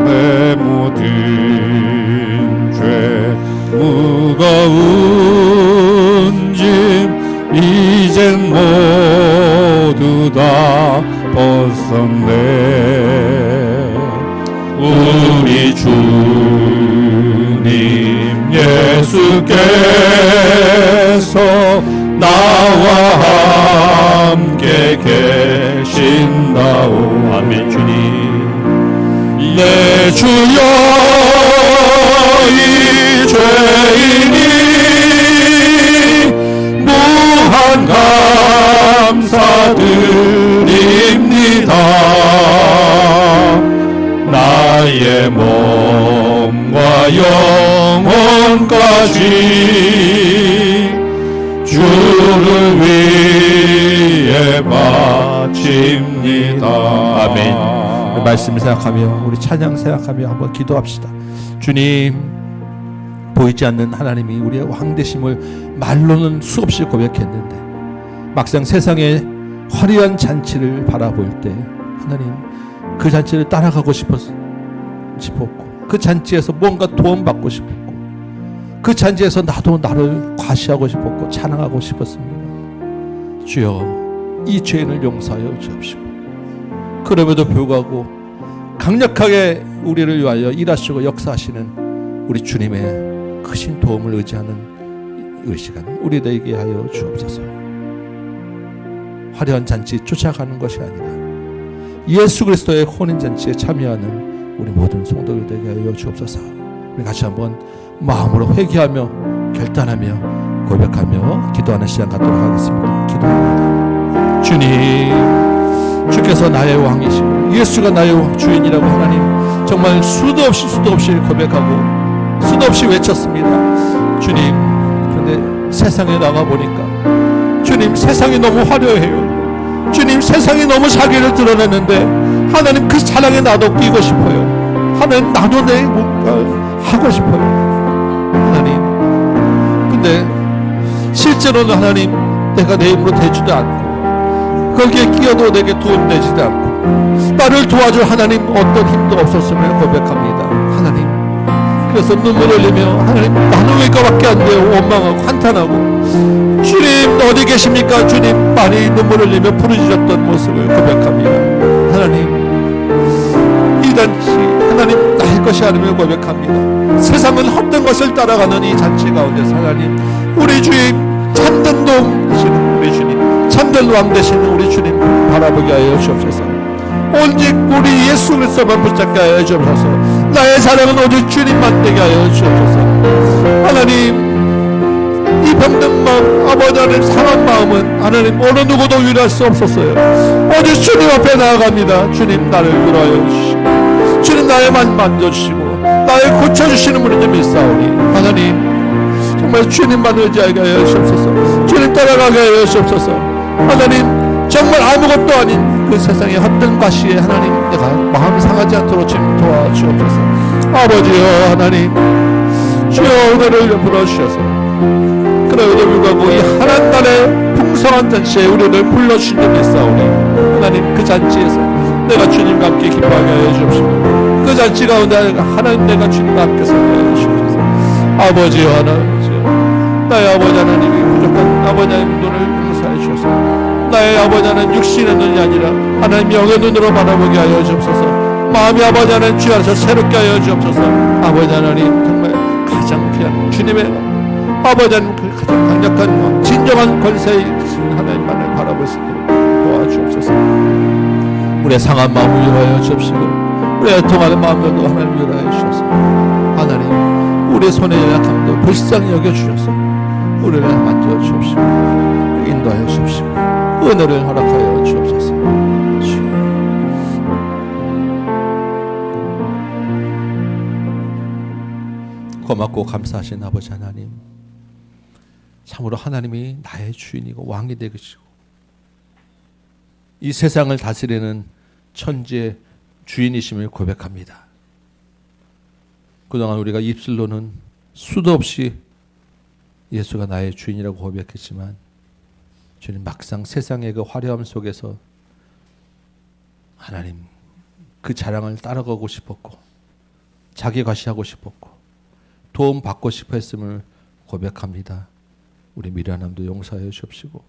내 모든 죄 무거운 짐 이젠 모두 다 벗었네. 우리 주님 예수께서 나와 함께 계신다오. 아멘. 주님, 내 주여, 이 죄인이 무한 감사드립니다. 나의 몸과 영혼까지 주를 위해 바칩니다. 아멘. 말씀 생각하며 우리 찬양 생각하며 한번 기도합시다. 주님, 보이지 않는 하나님이 우리의 왕되심을 말로는 수없이 고백했는데 막상 세상의 화려한 잔치를 바라볼 때 하나님, 그 잔치를 따라가고 싶었고, 그 잔치에서 뭔가 도움받고 싶었고, 그 잔치에서 나도 나를 과시하고 싶었고 찬양하고 싶었습니다. 주여, 이 죄인을 용서하여 주옵시고, 그럼에도 불구하고 강력하게 우리를 위하여 일하시고 역사하시는 우리 주님의 크신 도움을 의지하는 이 시간 우리들에게 하여 주옵소서. 화려한 잔치 쫓아가는 것이 아니라 예수 그리스도의 혼인잔치에 참여하는 우리 모든 성도들에게 하여 주옵소서. 우리 같이 한번 마음으로 회개하며 결단하며 고백하며 기도하는 시간 갖도록 하겠습니다. 기도합니다. 주님, 주께서 나의 왕이시고 예수가 나의 주인이라고 하나님 정말 수도 없이 고백하고 수도 없이 외쳤습니다. 주님, 그런데 세상에 나가보니까 주님, 세상이 너무 화려해요. 주님, 세상이 너무 자기를 드러내는데 하나님, 그 사랑에 나도 끼고 싶어요. 하나님, 나도 내 뭔가 하고 싶어요. 하나님, 근데 실제로는 하나님, 내가 내 힘으로 되지도 않고 거기에 끼어도 내게 도움되지도 않고 나를 도와줄 하나님 어떤 힘도 없었음을 고백합니다. 하나님, 그래서 눈물 흘리며 하나님 나는 왜 이거밖에 안 돼요 원망하고 한탄하고 주님 어디 계십니까 주님 많이 눈물 흘리며 부르짖었던 모습을 고백합니다. 하나님 이 잔치 하나님 나의 것이 아님을 고백합니다. 세상은 헛된 것을 따라가는 이 잔치 가운데서 하나님 우리 주님 참된 도움 되시는 우리 주님 참된 왕 되시는 우리 주님 바라보게 하여 주옵소서. 오직 우리 예수 그리스도만 붙잡게 하여 주옵소서. 나의 사랑은 오직 주님만 되게 하여 주옵소서. 하나님 이 병든 마음 아버지 하나님 상한 마음은 하나님 어느 누구도 위로할 수 없었어요. 오직 주님 앞에 나아갑니다. 주님 나를 위로하여 주시고 주님 나의만 만져주시고 나를 고쳐주시는 분이 좀 있사오니 하나님 정말 주님만 의지하게 하여 주옵소서. 주님 따라가게 하여 주옵소서. 하나님 정말 아무것도 아닌 그 세상의 헛된 과시에 하나님 내가 마음 상하지 않도록 주님 도와주옵소서. 아버지여 하나님 주여 은혜를 베풀어 주셔서 그러므로 불구하고 이 하나님의 풍성한 잔치에 우리를 불러주신 점이 있사오니 하나님 그 잔치에서 내가 주님과 함께 기뻐하게 하여 주옵시고 그 잔치 가운데 하나님 내가 주님과 함께 살게 하여 주옵소서. 아버지여 하나님 나의 아버지 하나님이 부족한 아버지 하나님 눈을 용서하여 주셔서 나의 아버지 하나님 육신의 눈이 아니라 하나님 영의 눈으로 바라보게 하여 주옵소서. 마음이 아버지 하나님 주 안에서 새롭게 하여 주옵소서. 아버지 하나님 정말 가장 귀한 주님의 아버지 하나님 그 가장 강력한 진정한 권세의 하나님만을 바라볼 수 있도록 도와주옵소서. 우리의 상한 마음을 위로하여 주옵시고 우리의 애통하는 마음들도 하나님 위로하여 주셔서 하나님 우리의 손의 연약함도 불쌍히 여겨주셔서 우리를 만져 주옵시고 인도하여 주옵시고 은혜를 허락하여 주옵소서. 주여 고맙고 감사하신 아버지 하나님 참으로 하나님이 나의 주인이고 왕이 되시고 이 세상을 다스리는 천지의 주인이심을 고백합니다. 그동안 우리가 입술로는 수도 없이 예수가 나의 주인이라고 고백했지만 주님 막상 세상의 그 화려함 속에서 하나님 그 자랑을 따라가고 싶었고 자기 과시하고 싶었고 도움 받고 싶어 했음을 고백합니다. 우리 미련함도 용서하여 주옵시고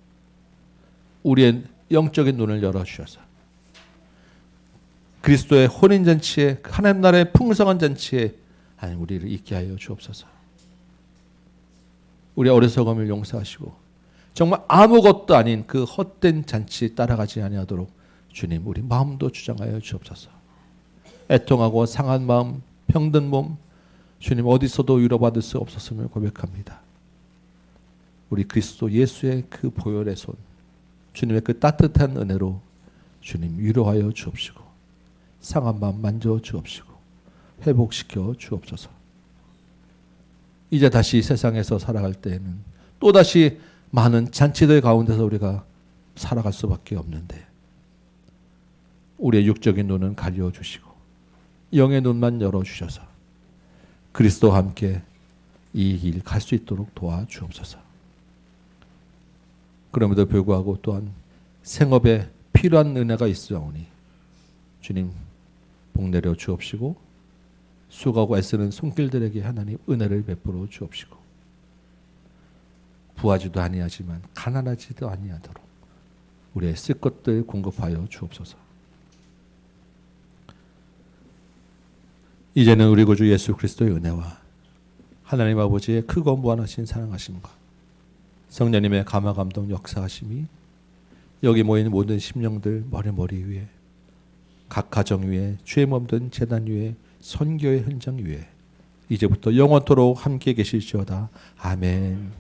우리의 영적인 눈을 열어주셔서 그리스도의 혼인잔치에 하나님 나라의 풍성한 잔치에 하나님 우리를 있게 하여 주옵소서. 우리의 어리석음을 용서하시고 정말 아무것도 아닌 그 헛된 잔치 따라가지 아니하도록 주님 우리 마음도 주장하여 주옵소서. 애통하고 상한 마음 병든 몸 주님 어디서도 위로받을 수 없었음을 고백합니다. 우리 그리스도 예수의 그 보혈의 손 주님의 그 따뜻한 은혜로 주님 위로하여 주옵시고 상한 마음 만져 주옵시고 회복시켜 주옵소서. 이제 다시 세상에서 살아갈 때에는 또다시 많은 잔치들 가운데서 우리가 살아갈 수밖에 없는데 우리의 육적인 눈은 가려주시고 영의 눈만 열어주셔서 그리스도와 함께 이 길 갈 수 있도록 도와주옵소서. 그럼에도 불구하고 또한 생업에 필요한 은혜가 있사오니 주님 복 내려 주옵시고 수고하고 애쓰는 손길들에게 하나님 은혜를 베풀어 주옵시고 부하지도 아니하지만 가난하지도 아니하도록 우리의 쓸 것들 공급하여 주옵소서. 이제는 우리 구주 예수 그리스도의 은혜와 하나님 아버지의 크고 무한하신 사랑하심과 성령님의 감화 감동 역사하심이 여기 모인 모든 심령들 머리 위에 각 가정 위에 죄 없는 제단 위에 선교의 현장 위에 이제부터 영원토록 함께 계실지어다. 아멘.